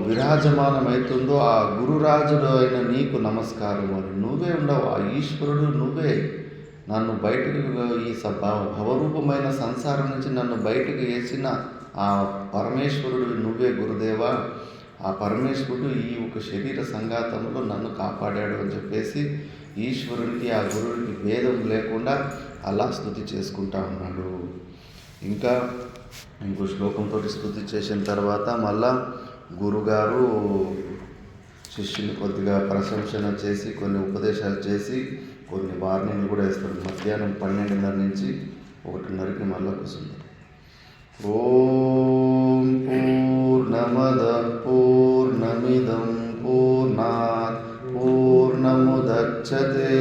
విరాజమానమవుతుందో ఆ గురురాజుడు అయిన నీకు నమస్కారము అని. నువ్వే ఉండవు, ఆ ఈశ్వరుడు నువ్వే. నన్ను బయటకు ఈ భవరూపమైన సంసారం నుంచి నన్ను బయటకు వేసిన ఆ పరమేశ్వరుడు నువ్వే గురుదేవా. ఆ పరమేశ్వరుడు ఈ ఒక శరీర సంఘాతంలో నన్ను కాపాడాడు అని చెప్పేసి ఈశ్వరుడికి ఆ గురువుడికి భేదం లేకుండా అలా స్తుతి చేసుకుంటా ఉన్నాడు. ఇంకా ఇంకో శ్లోకంతో స్తుతి చేసిన తర్వాత మళ్ళా గురుగారు శిష్యుని కొద్దిగా ప్రశంసన చేసి కొన్ని ఉపదేశాలు చేసి కొన్ని వార్నింగ్లు కూడా ఇస్తాడు. మధ్యాహ్నం 12:30 నుంచి 1:30కి మళ్ళా కూర్చుంది. ఓం పూర్ణమద పూర్ణమిదం పూర్ణాత్ పూర్ణముదచ్యతే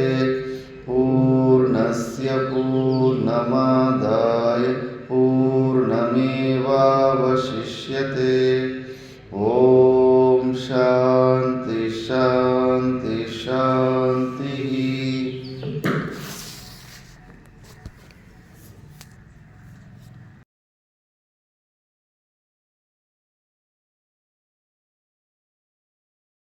పూర్ణస్య పూర్ణమాదాయ పూర్ణమేవావశిష్యతే.